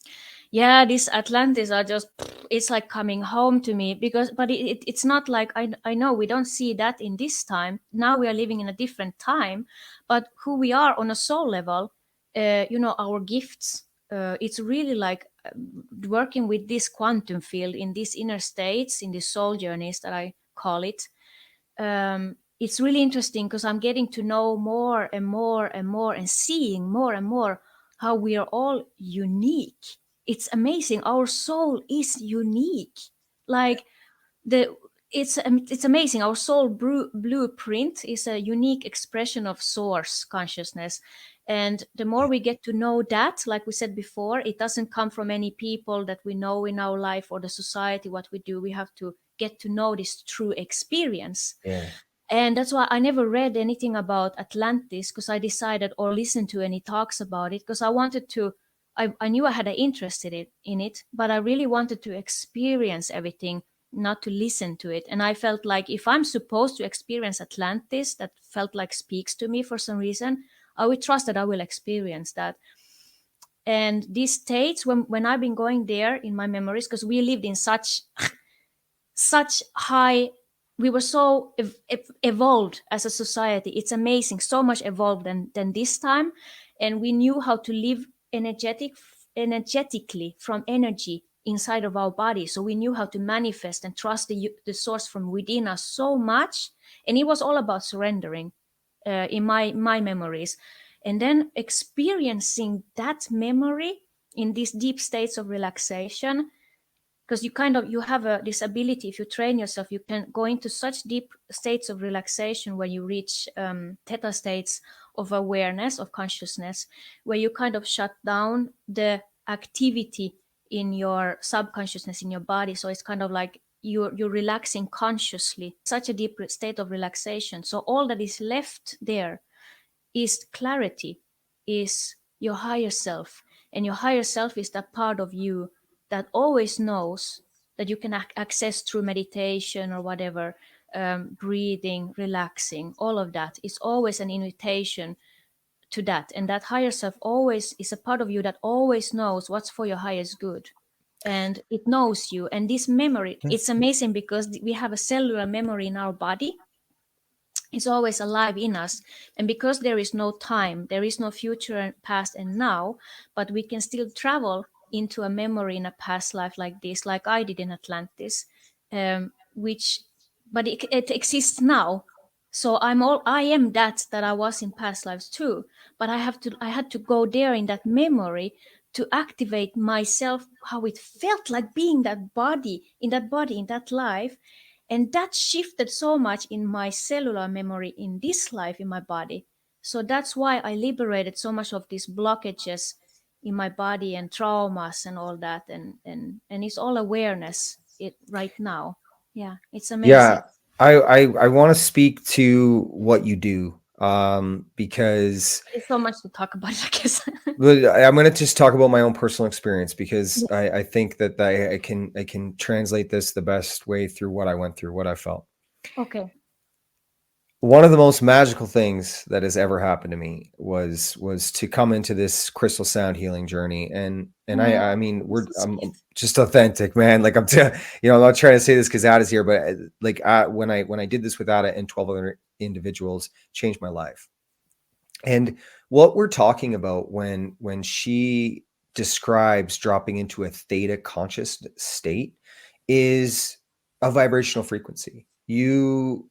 Yeah, these Atlantis are just, it's like coming home to me because, but it's not like, I know we don't see that in this time. Now we are living in a different time, but who we are on a soul level, our gifts, it's really like working with this quantum field in these inner states, in these soul journeys that I call it. It's really interesting because I'm getting to know more and more and more and seeing more and more how we are all unique. It's amazing. Our soul is unique. Like the it's amazing. Our soul blueprint is a unique expression of source consciousness. And the more we get to know that, like we said before, it doesn't come from any people that we know in our life or the society, what we do. We have to get to know this true experience. Yeah. And that's why I never read anything about Atlantis because I decided or listened to any talks about it because I wanted to. I knew I had an interest in it, but I really wanted to experience everything, not to listen to it. And I felt like if I'm supposed to experience Atlantis, that felt like speaks to me for some reason, I would trust that I will experience that. And these states, when I've been going there in my memories, because we lived in such high, we were so evolved as a society. It's amazing, so much evolved than this time. And we knew how to live energetically from energy inside of our body, so we knew how to manifest and trust the source from within us so much. And it was all about surrendering, in my memories. And then experiencing that memory in these deep states of relaxation, because you have this ability. If you train yourself, you can go into such deep states of relaxation when you reach theta states of awareness, of consciousness, where you kind of shut down the activity in your subconsciousness in your body. So it's kind of like you're relaxing consciously, such a deep state of relaxation. So all that is left there is clarity, is your higher self. And your higher self is that part of you that always knows, that you can access through meditation or whatever, breathing, relaxing, all of that is always an invitation to that. And that higher self always is a part of you that always knows what's for your highest good. And it knows you. And this memory, it's amazing because we have a cellular memory in our body. Is always alive in us. And because there is no time, there is no future and past and now, but we can still travel into a memory in a past life like this, like I did in Atlantis, which, but it exists now. So I am that I was in past lives too. But I had to go there in that memory to activate myself, how it felt like being that body, in that life. And that shifted so much in my cellular memory in this life in my body. So that's why I liberated so much of these blockages in my body and traumas and all that. And it's all awareness it right now. Yeah, it's amazing. Yeah. I want to speak to what you do, because There's so much to talk about, I guess. but I'm going to just talk about my own personal experience because Yes. I think that I can translate this the best way through what I went through, what I felt. Okay. One of the most magical things that has ever happened to me was to come into this crystal sound healing journey. And I mean, It's we're so I'm sweet. just authentic, man. Like I'm not trying to say this because Ada's here, but like when I did this with Ada and 12 other individuals, changed my life. And what we're talking about when she describes dropping into a theta conscious state is a vibrational frequency. You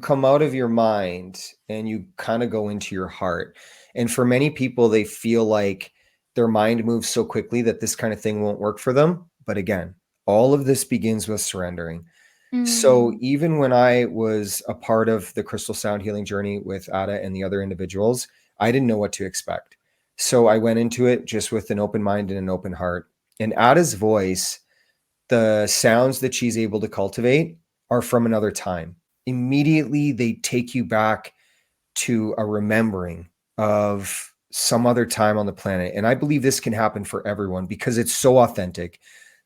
come out of your mind and you kind of go into your heart. And for many people, they feel like their mind moves so quickly that this kind of thing won't work for them. But again, all of this begins with surrendering. So Mm, even when I was a part of the crystal sound healing journey with Ada and the other individuals, I didn't know what to expect. So I went into it just with an open mind and an open heart. And Ada's voice, the sounds that she's able to cultivate are from another time. Immediately, they take you back to a remembering of some other time on the planet. And I believe this can happen for everyone because it's so authentic.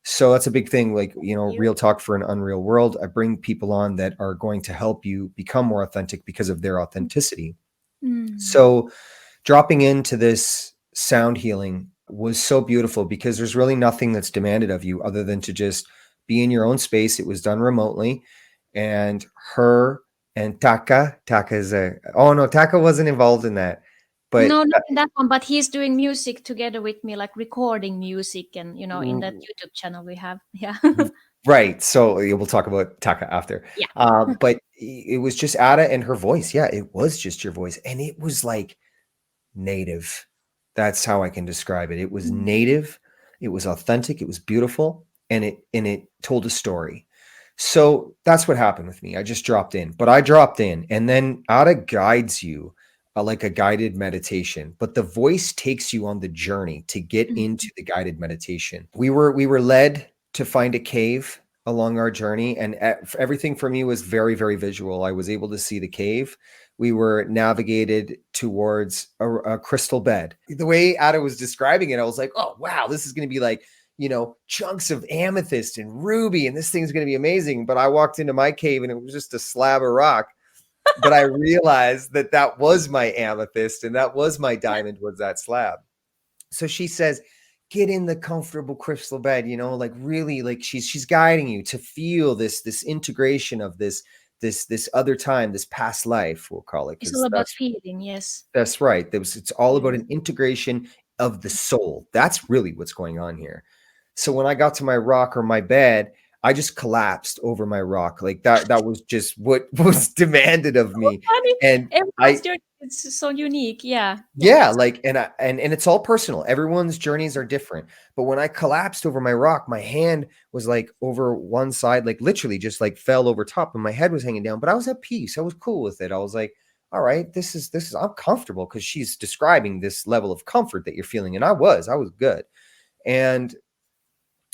So that's a big thing. Like, You. real talk for an unreal world. I bring people on that are going to help you become more authentic because of their authenticity. Mm. So dropping into this sound healing was so beautiful because there's really nothing that's demanded of you other than to just be in your own space. It was done remotely. And her and Taka is oh no, Taka wasn't involved in that. But No, not in that one, but he's doing music together with me, like recording music, and in that YouTube channel we have. Yeah. right. So we'll talk about Taka after. Yeah. But it was just Ada and her voice. Yeah, it was just your voice. And it was like native. That's how I can describe it. It was Mm. native, it was authentic, it was beautiful, and it told a story. So that's what happened with me. I just dropped in, but I dropped in, and then Ada guides you like a guided meditation. But the voice takes you on the journey to get into Mm. the guided meditation. We were led to find a cave along our journey, and everything for me was very very visual. I was able to see the cave. We were navigated towards a crystal bed. The way Ada was describing it, I was like, oh, wow, this is going to be like, chunks of amethyst and ruby, and this thing's going to be amazing. But I walked into my cave and it was just a slab of rock. But I realized that that was my amethyst and that was my diamond, was that slab. So she says, get in the comfortable crystal bed, like really, like she's guiding you to feel this integration of this other time, this past life, we'll call it, It's all because about feeling, yes. that's right. It's all about Yes. an integration of the soul. That's really what's going on here. So when I got to my rock or my bed, I just collapsed over my rock. Like that was just what was demanded of So me. funny. And Everyone's I journey is so unique. Yeah. Yeah. yeah, like and it's all personal. Everyone's journeys are different. But when I collapsed over my rock, my hand was like over one side, like literally just like fell over top, and my head was hanging down. But I was at peace. I was cool with it. I was like, all right, this is I'm comfortable because she's describing this level of comfort that you're feeling. And I was good. And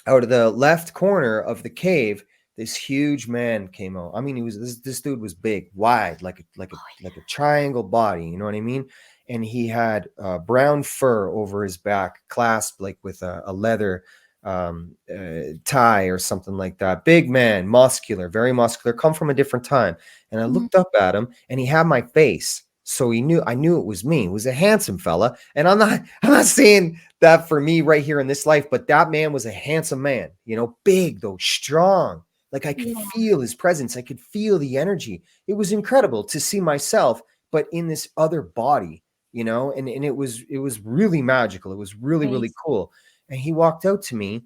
out of the left corner of the cave, this huge man came out. I mean, he was this dude was big, wide, like a triangle body. You know what I mean? And he had brown fur over his back, clasped like with a leather tie or something like that. Big man, muscular, very muscular. Come from a different time. And I Mm. looked up at him, and he had my face. So I knew it was me. He was a handsome fella. And I'm not saying that for me right here in this life, but that man was a handsome man, big though, strong. Like I could Yeah. feel his presence. I could feel the energy. It was incredible to see myself, but in this other body, and it was really magical. It was really, really Great. cool. And he walked out to me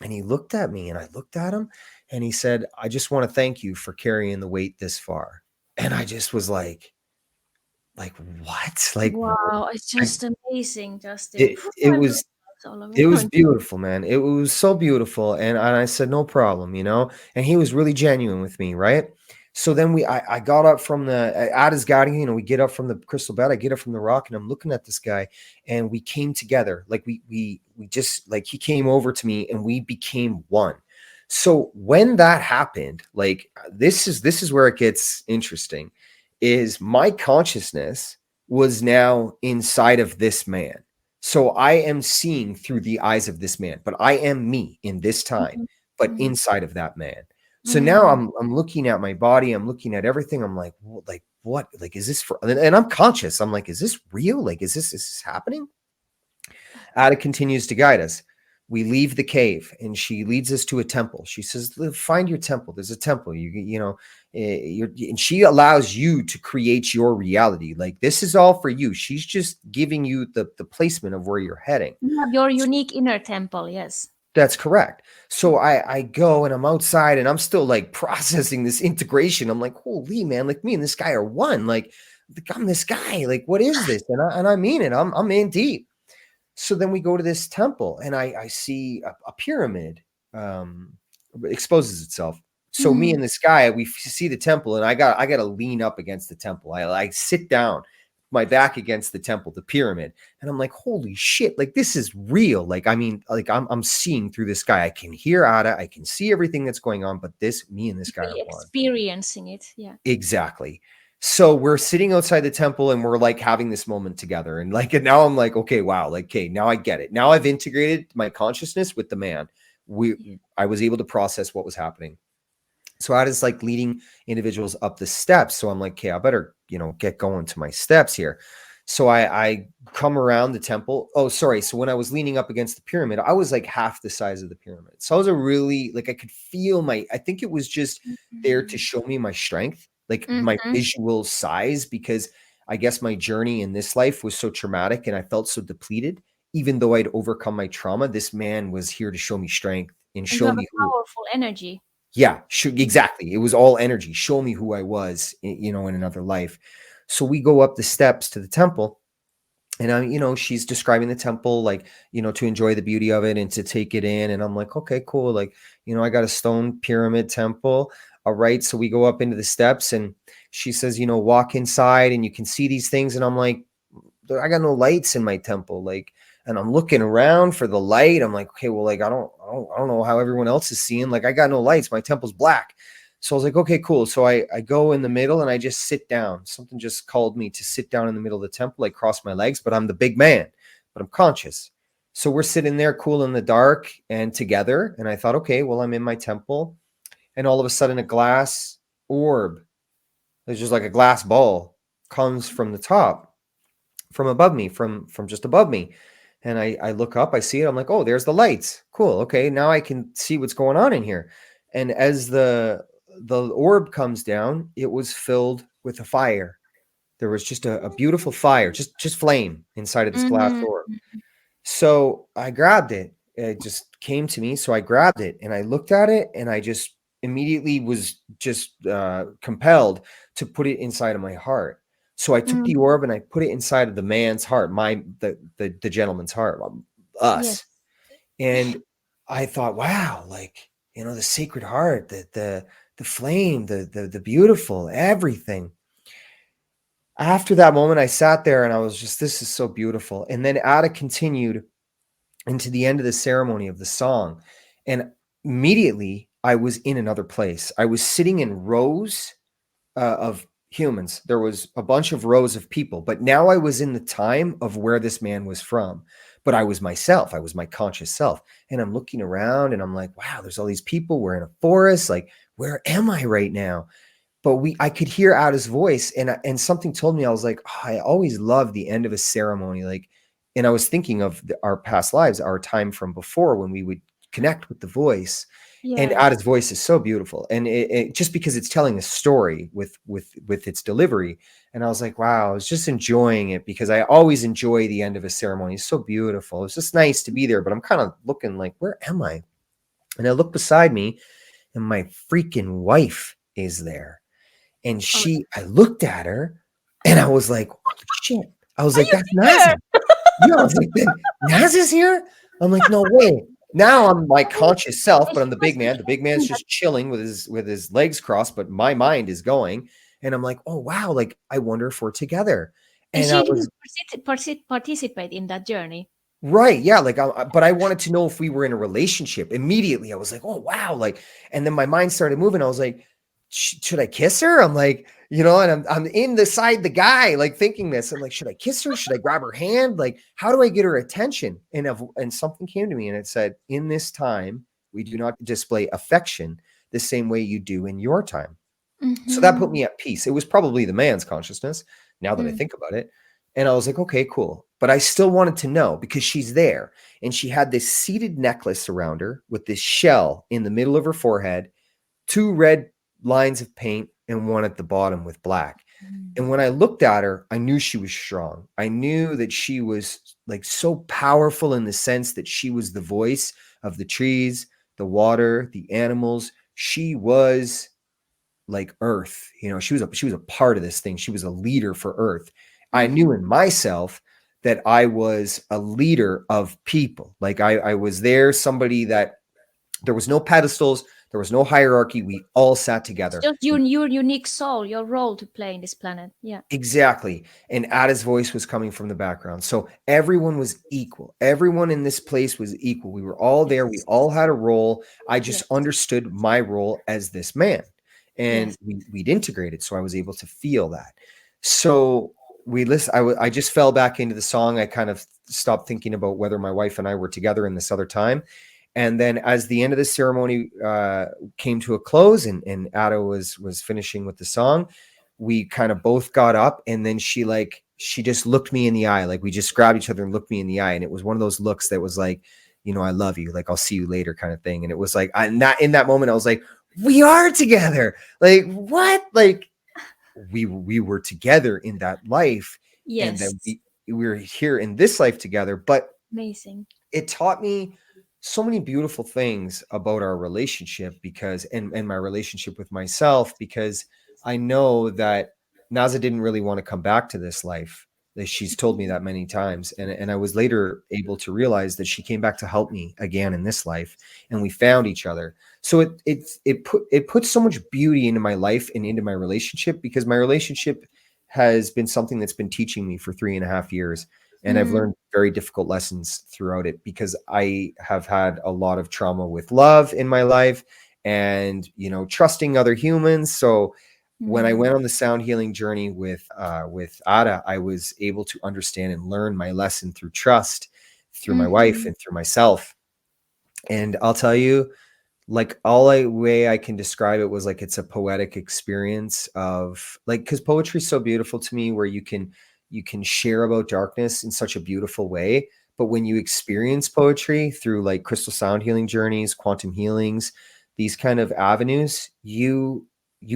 and he looked at me and I looked at him and he said, I just want to thank you for carrying the weight this far. And I just was like what? Wow. It's I, just amazing, Justin. it, it I'm was goosebumps all it was over. beautiful, man. It was so beautiful. And I said, no problem, And he was really genuine with me, right? So then I got up from at his guiding, we get up from the crystal bed, I get up from the rock, and I'm looking at this guy, and we came together. Like we just like he came over to me and we became one. So when that happened, like this is where it gets interesting, is my consciousness was now inside of this man. So I am seeing through the eyes of this man, but I am me in this time, Mhm. but Mhm. inside of that man. So now Mm. I'm looking at my body, I'm looking at everything. I'm like, like what? Like, is this for? And I'm conscious. I'm like, is this real? Like, is this happening? Ada continues to guide us. We leave the cave, and she leads us to a temple. She says, "Find your temple. There's a temple. And she allows you to create your reality. Like this is all for you. She's just giving you the placement of where you're heading." You have your unique inner temple, yes. That's correct. So I go and I'm outside and I'm still like processing this integration. I'm like, holy man, like me and this guy are one. Like I'm this guy. Like what is this? And I mean it. I'm in deep. So then we go to this temple and I see a pyramid exposes itself. So me Mm. and this guy, we see the temple and I got to lean up against the temple. I sit down my back against the temple, the pyramid, and I'm like, holy shit, like this is real. Like, I mean, like I'm seeing through this guy. I can hear Ada, I can see everything that's going on, but me and this guy are Really one. experiencing it. Yeah. Exactly. So we're sitting outside the temple and we're like having this moment together. And now I'm like, okay, wow, like, okay, now I get it. Now I've integrated my consciousness with the man. Yeah. I was able to process what was happening. So I was like leading individuals up the steps. So I'm like, okay, I better, get going to my steps here. So I come around the temple. Oh, sorry. So when I was leaning up against the pyramid, I was like half the size of the pyramid. So I was I could feel I think it was just there to show me my strength, like my Mm-hmm. visual size, because I guess my journey in this life was so traumatic and I felt so depleted. Even though I'd overcome my trauma, this man was here to show me strength and And you show have a me who. powerful energy. Yeah, exactly. It was all energy. Show me who I was, in another life. So we go up the steps to the temple, and she's describing the temple, like, to enjoy the beauty of it and to take it in. And I'm like, okay, cool. Like, I got a stone pyramid temple. All right. So we go up into the steps, and she says, walk inside and you can see these things. And I'm like, I got no lights in my temple. Like, and I'm looking around for the light. I'm like, okay, well, like, I don't know how everyone else is seeing. Like, I got no lights. My temple's black. So I was like, okay, cool. So I go in the middle and I just sit down. Something just called me to sit down in the middle of the temple. I cross my legs, but I'm the big man, but I'm conscious. So we're sitting there cool in the dark and together. And I thought, okay, well, I'm in my temple. And all of a sudden, a glass orb, there's just like a glass ball, comes from the top, from above me, from just above me. And I look up, I see it. I'm like, oh, there's the lights. Cool. Okay, now I can see what's going on in here. And as the orb comes down, it was filled with a fire. There was just a beautiful fire, just flame inside of this glass Mm-hmm. orb. So I grabbed it. It just came to me. So I grabbed it and I looked at it and I just immediately was just compelled to put it inside of my heart. So I took the Mm. orb and I put it inside of the man's heart, the gentleman's heart, Yes. us. And I thought, wow, like, the sacred heart, the flame, the beautiful, everything. After that moment, I sat there and I was just, this is so beautiful. And then Ada continued into the end of the ceremony of the song. And immediately I was in another place. I was sitting in rows of humans. There was a bunch of rows of people, but now I was in the time of where this man was from. But I was myself. I was my conscious self. And I'm looking around and I'm like, wow, there's all these people. We're in a forest. Like, where am I right now? But I could hear Ada's voice, and something told me, I was like, oh, I always love the end of a ceremony. Like, and I was thinking of our past lives, our time from before when we would connect with the voice. And Yes. Ada's voice is so beautiful, and it just because it's telling a story with its delivery. And I was like, wow, I was just enjoying it because I always enjoy the end of a ceremony. It's so beautiful. It's just nice to be there, but I'm kind of looking like, where am I? And I look beside me, and my freaking wife is there. And Oh, I looked at her and I was like, holy shit. I was are like, you that's Naza. here? Yeah, I was like, Naza's here? I'm like, no way. Now I'm my conscious self, but She I'm the big must be man. The big man's thinking that, just chilling with his legs crossed, but my mind is going. And I'm like, oh wow, like I wonder if we're together. and And I she was didn't participate in that journey. right. Yeah. Like, but I wanted to know if we were in a relationship. Immediately, I was like, oh, wow. Like, and then my mind started moving. I was like, should I kiss her? I'm like, and I'm in the side, the guy, like thinking this. I'm like, should I kiss her? Should I grab her hand? Like, how do I get her attention? And something came to me and it said, in this time, we do not display affection the same way you do in your time. So that put Mm-hmm. me at peace. It was probably the man's consciousness, now that I Mm. think about it. And I was like, okay, cool. But I still wanted to know because she's there and she had this seated necklace around her with this shell in the middle of her forehead, two red lines of paint, and one at the bottom with black. And when I looked at her, I knew she was strong. I knew that she was like so powerful in the sense that she was the voice of the trees, the water, the animals. She was like Earth. She was a part of this thing. She was a leader for Earth. I Mm-hmm. knew in myself that I was a leader of people. Like I was there, somebody that there was no pedestals, There was no hierarchy. We all sat It's together. just your unique soul, your role to play in this planet. Yeah. Exactly. And Ada's voice was coming from the background. So everyone was equal. Everyone in this place was equal. We were all there. We Yes. all had a role. I just Yes. understood my role as this man. And Yes. we'd integrated. So I was able to feel that. So we listen. I just fell back into the song. I kind of stopped thinking about whether my wife and I were together in this other time. And then as the end of the ceremony came to a close and Ada was finishing with the song, we kind of both got up, and then she just looked me in the eye. Like we just grabbed each other and looked me in the eye. And it was one of those looks that was like, I love you. Like I'll see you later kind of thing. And it was like, in that moment, I was like, we are together. Like what? Like we were together in that life. And then Yes. we were here in this life together. But Amazing. it taught me so many beautiful things about our relationship because and my relationship with myself, because I know that Naza didn't really want to come back to this life. That she's told me that many times. And I was later able to realize that she came back to help me again in this life, and we found each other. So it put so much beauty into my life and into my relationship, because my relationship has been something that's been teaching me for 3.5 years. And I've Mm, learned very difficult lessons throughout it, because I have had a lot of trauma with love in my life, and trusting other humans. So when I mm, went on the sound healing journey with Ada, I was able to understand and learn my lesson through trust, through my wife, mhm. and through myself. And I'll tell you, like, all way I can describe it was like it's a poetic experience of, like, because poetry is so beautiful to me, where you can share about darkness in such a beautiful way. But when you experience poetry through like crystal sound healing journeys, quantum healings, these kind of avenues, you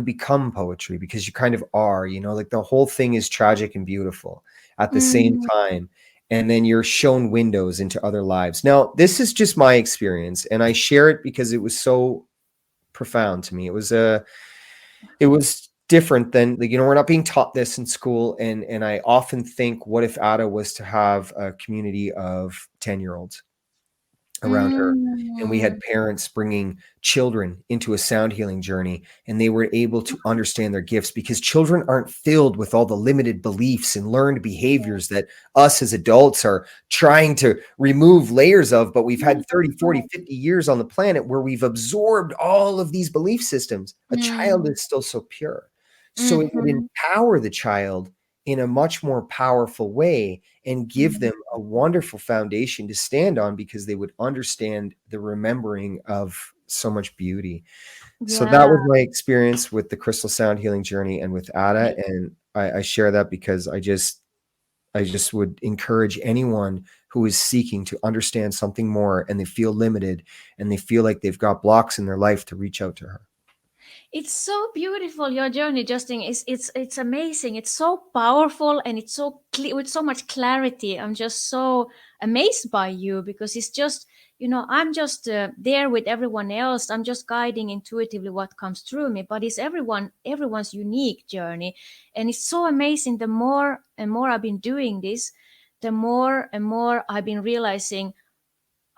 become poetry, because you kind of are, like the whole thing is tragic and beautiful at the same Mm, time. And then you're shown windows into other lives. Now, this is just my experience, and I share it because it was so profound to me. It was different than, like, we're not being taught this in school, and I often think, what if Ada was to have a community of 10-year-olds around her, and we had mm. parents bringing children into a sound healing journey, and they were able to understand their gifts, because children aren't filled with all the limited beliefs and learned behaviors that us as adults are trying to remove layers of. But we've had 30, 40, 50 years on the planet where we've absorbed all of these belief systems. A child Mm, is still so pure, so it would mhm. empower the child in a much more powerful way, and give Mm. them a wonderful foundation to stand on, because they would understand the remembering of so much beauty. So that Yeah. was my experience with the crystal sound healing journey and with Ada. Ye- And I share that because I just would encourage anyone who is seeking to understand something more, and they feel limited, and they feel like they've got blocks in their life, to reach out to her. It's so beautiful, your journey, Justin. It's amazing. It's so powerful, and it's so clear, with so much clarity. I'm just so amazed by you, because it's just, I'm just there with everyone else. I'm just guiding intuitively what comes through me, but it's everyone's unique journey, and it's so amazing. The more and more I've been doing this, the more and more I've been realizing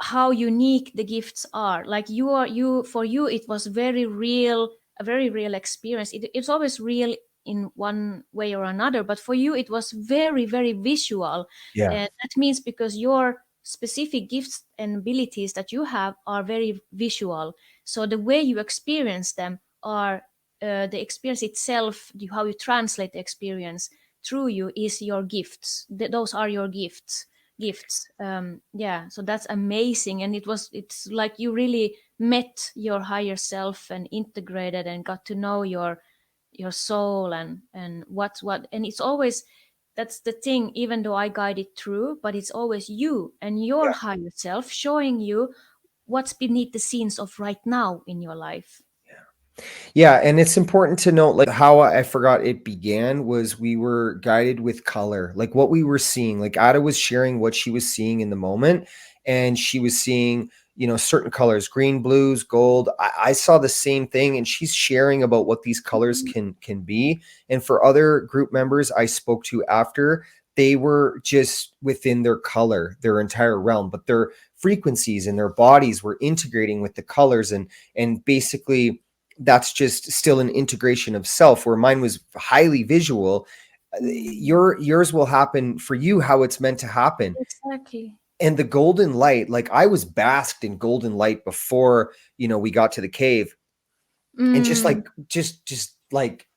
how unique the gifts are. Like, for you it was very real, a very real experience. It's always real in one way or another, but for you it was very, very visual. Yeah. And that means because your specific gifts and abilities that you have are very visual, so the way you experience them are, the experience itself, how you translate the experience through you is your gifts. Those are your gifts. Yeah, so that's amazing. And it's like you really met your higher self and integrated and got to know your soul, and what and it's always, that's the thing. Even though I guide it through, but it's always you and your higher self showing you what's beneath the scenes of right now in your life. Yeah, and it's important to note, like, how I forgot it began was we were guided with color, like what we were seeing. Like Ada was sharing what she was seeing in the moment, and she was seeing, certain colors, green, blues, gold. I saw the same thing, and she's sharing about what these colors can be. And for other group members I spoke to after, they were just within their color, their entire realm, but their frequencies and their bodies were integrating with the colors, and basically that's just still an integration of self, where mine was highly visual. Mm. Yours will happen for you how it's meant to happen. Exactly. And the golden light, like I was basked in golden light before, we got to the cave, and Mm. just like,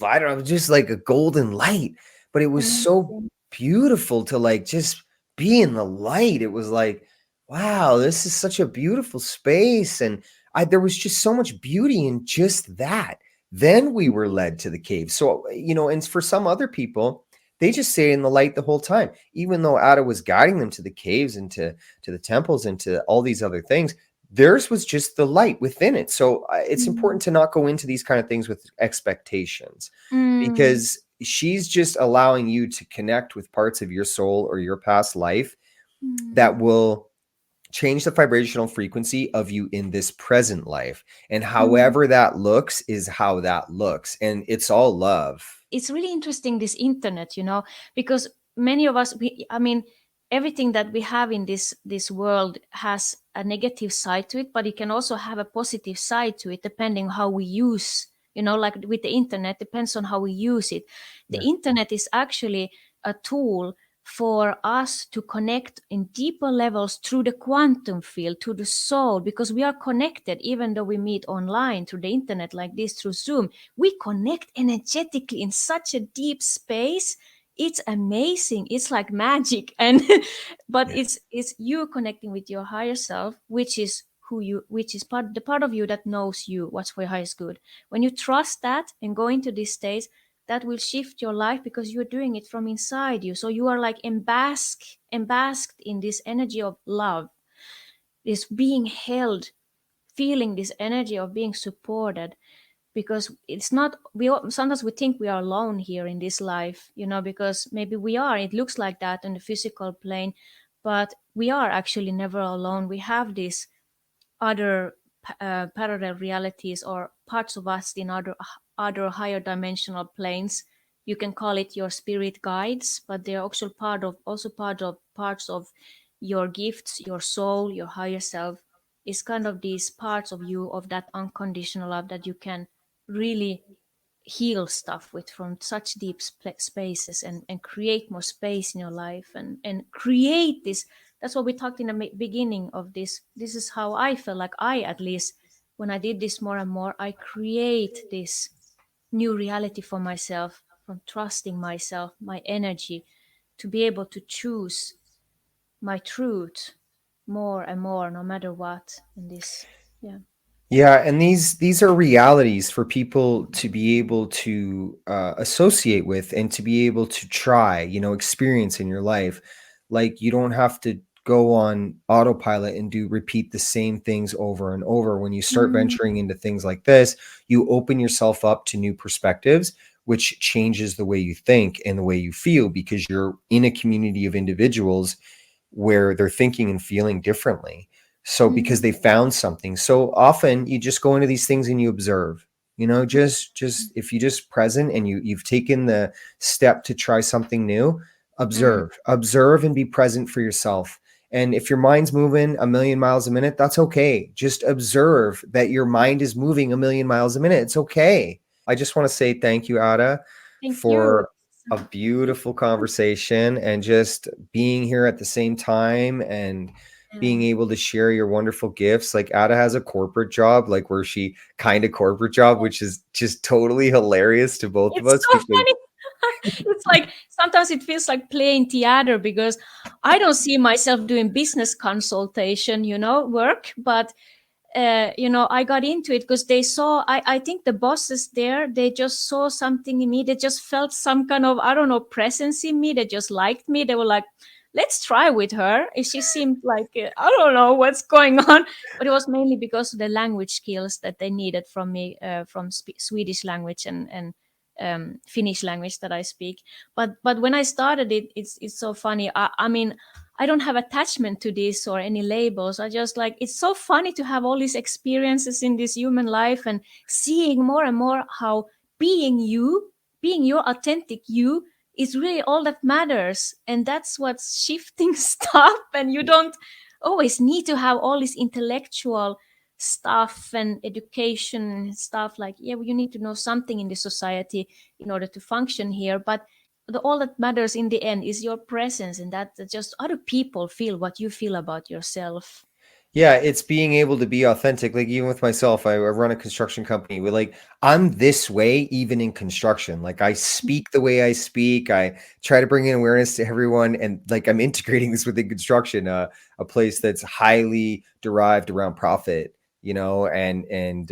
I don't know, just like a golden light. But it was so Amazing. beautiful to like just be in the light. It was like, wow, this is such a beautiful space. And there was just so much beauty in just that. Then we were led to the cave. So, and for some other people, they just stay in the light the whole time. Even though Ada was guiding them to the caves and to the temples and to all these other things, theirs was just the light within it. So it's Mm. important to not go into these kind of things with expectations, Mm. because she's just allowing you to connect with parts of your soul or your past life Mm. that will change the vibrational frequency of you in this present life. And Mm. however that looks is how that looks. And it's all love. It's really interesting, this internet, because many of us, I mean, everything that we have in this world has a negative side to it, but it can also have a positive side to it, depending how we use, like with the internet, depends on how we use it. The Yeah. internet is actually a tool for us to connect in deeper levels through the quantum field, to the soul, because we are connected. Even though we meet online through the internet like this, through Zoom, we connect energetically in such a deep space. It's amazing, it's like magic. And but Yeah. it's you connecting with your higher self, which is which is the part of you that knows you, what's for your highest good. When you trust that and go into this state, that will shift your life, because you're doing it from inside you. So you are like embasked in this energy of love, this being held, feeling this energy of being supported. Because it's not, sometimes we think we are alone here in this life, because maybe we are, it looks like that on the physical plane, but we are actually never alone. We have this other parallel realities, or parts of us in other higher dimensional planes. You can call it your spirit guides, but they're also part of parts of your gifts, your soul, your higher self. Is kind of these parts of you, of that unconditional love, that you can really heal stuff with from such deep spaces, and create more space in your life, and create this. That's what we talked in the beginning of this is how I feel like, I at least, when I did this more and more, I create this new reality for myself, from trusting myself, my energy, to be able to choose my truth more and more, no matter what, in this. Yeah. Yeah, and these are realities for people to be able to associate with and to be able to try, experience in your life. Like you don't have to go on autopilot and do repeat the same things over and over. When you start Mm. venturing into things like this, you open yourself up to new perspectives, which changes the way you think and the way you feel, because you're in a community of individuals where they're thinking and feeling differently. So because Mm. they found something. So often you just go into these things and you observe. Just if you just present and you've taken the step to try something new, Mm. observe and be present for yourself. And if your mind's moving a million miles a minute, that's okay. Just observe that your mind is moving a million miles a minute. It's okay. I just want to say thank you, Ada, Thank you. for a beautiful conversation and just being here at the same time and being Yeah. able to share your wonderful gifts. Like Ada has a corporate job, like where she kind of corporate job, which is just totally hilarious to both of It's us so because funny. It's like sometimes it feels like playing theater, because I don't see myself doing business consultation, work, but I got into it because they saw, I think the bosses there, they just saw something in me. They just felt some kind of, I don't know, presence in me. They just liked me. They were like, let's try with her. And she seemed like, I don't know what's going on. But it was mainly because of the language skills that they needed from me, from Swedish language and Finnish language that I speak. But when I started it, it's so funny. I mean, I don't have attachment to this or any labels. I just like, it's so funny to have all these experiences in this human life, and seeing more and more how being you, being your authentic you, it's really all that matters, and that's what's shifting stuff. And you don't always need to have all this intellectual stuff and education and stuff. Like, yeah, you need to know something in the society in order to function here, but all that matters in the end is your presence, and that just other people feel what you feel about yourself. Yeah, it's being able to be authentic. Like even with myself, I run a construction company. We're like, I'm this way even in construction. Like I speak the way I speak. I try to bring in awareness to everyone, and like I'm integrating this within construction, a place that's highly derived around profit, and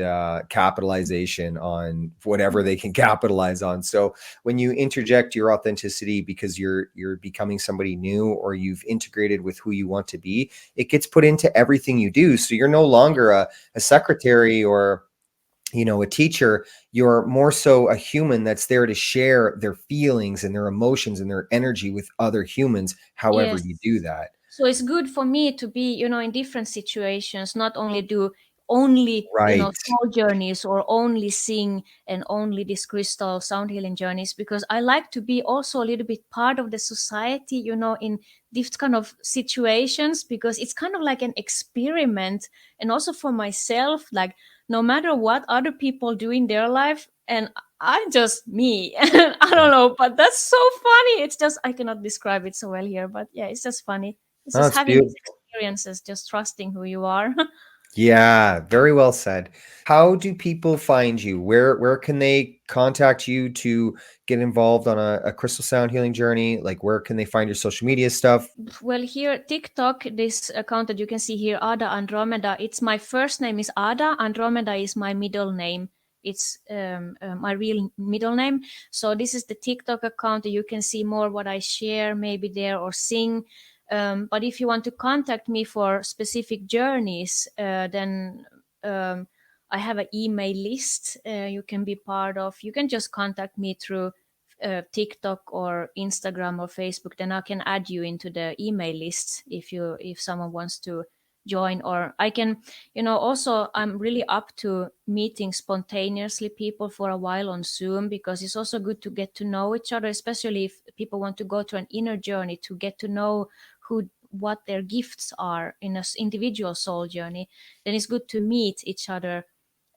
capitalization on whatever they can capitalize on. So when you interject your authenticity because you're becoming somebody new, or you've integrated with who you want to be, it gets put into everything you do. So you're no longer a secretary or a teacher. You're more so a human that's there to share their feelings and their emotions and their energy with other humans, however Yes. you do that. So it's good for me to be, in different situations, not only do only, Right. soul journeys or only sing and only these crystal sound healing journeys, because I like to be also a little bit part of the society, in these kind of situations, because it's kind of like an experiment. And also for myself, like, no matter what other people do in their life, and I'm just me. I Yeah. don't know, but that's so funny. It's just, I cannot describe it so well here, but yeah, it's just funny. It's Oh, just it's having these beautiful. experiences, just trusting who you are. Yeah, very well said. How do people find you? Where can they contact you to get involved on a crystal sound healing journey? Like where can they find your social media stuff? Well, here, TikTok, this account that you can see here, Ada Andromeda, it's my first name is Ada. Andromeda is my middle name. It's my real middle name. So this is the TikTok account that you can see more what I share, maybe there, or sing. But if you want to contact me for specific journeys, then I have an email list you can be part of. You can just contact me through TikTok or Instagram or Facebook, then I can add you into the email list if someone wants to join. Or I can, also I'm really up to meeting spontaneously people for a while on Zoom, because it's also good to get to know each other, especially if people want to go to an inner journey to get to know what their gifts are in an individual soul journey. Then it's good to meet each other,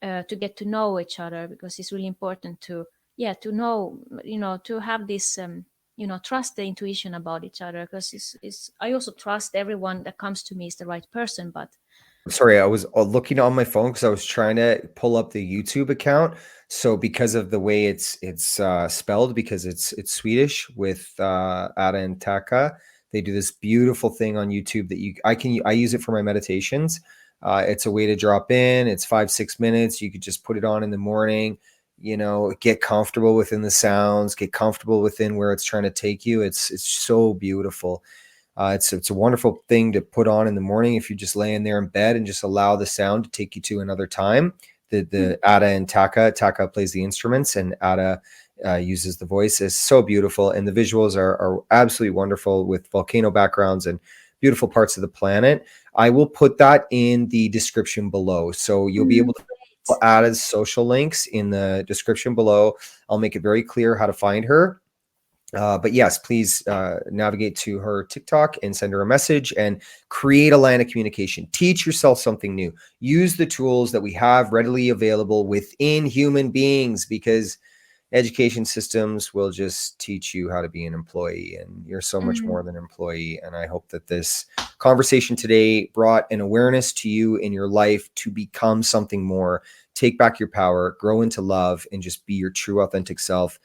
to get to know each other, because it's really important to, yeah, to know, to have this, trust the intuition about each other, because it's I also trust everyone that comes to me is the right person, but Sorry, I was looking on my phone because I was trying to pull up the YouTube account. So because of the way it's spelled, because it's Swedish with Ada and Taka, they do this beautiful thing on YouTube that I use it for my meditations. It's a way to drop in. It's 5-6 minutes. You could just put it on in the morning. Get comfortable within the sounds. Get comfortable within where it's trying to take you. It's so beautiful. It's a wonderful thing to put on in the morning if you're just laying there in bed and just allow the sound to take you to another time. The Ada and Taka plays the instruments, and Ada uses the voice. It's so beautiful, and the visuals are absolutely wonderful with volcano backgrounds and beautiful parts of the planet. I will put that in the description below, so you'll be able to great. add Ada's social links in the description below. I'll make it very clear how to find her. But yes, please navigate to her TikTok and send her a message and create a line of communication. Teach yourself something new. Use the tools that we have readily available within human beings, because education systems will just teach you how to be an employee, and you're so much Mm. more than an employee. And I hope that this conversation today brought an awareness to you in your life to become something more. Take back your power, grow into love, and just be your true authentic self,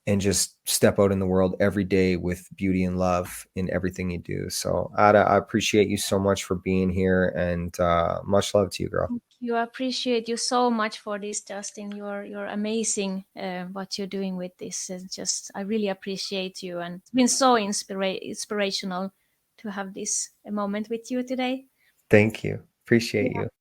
and just step out in the world every day with beauty and love in everything you do. So, Ada, I appreciate you so much for being here, and much love to you, girl. Thank you. I appreciate you so much for this, Justin. You're amazing. What you're doing with this, and just I really appreciate you, and it's been so inspirational to have this moment with you today. Thank you. Appreciate Yeah. you.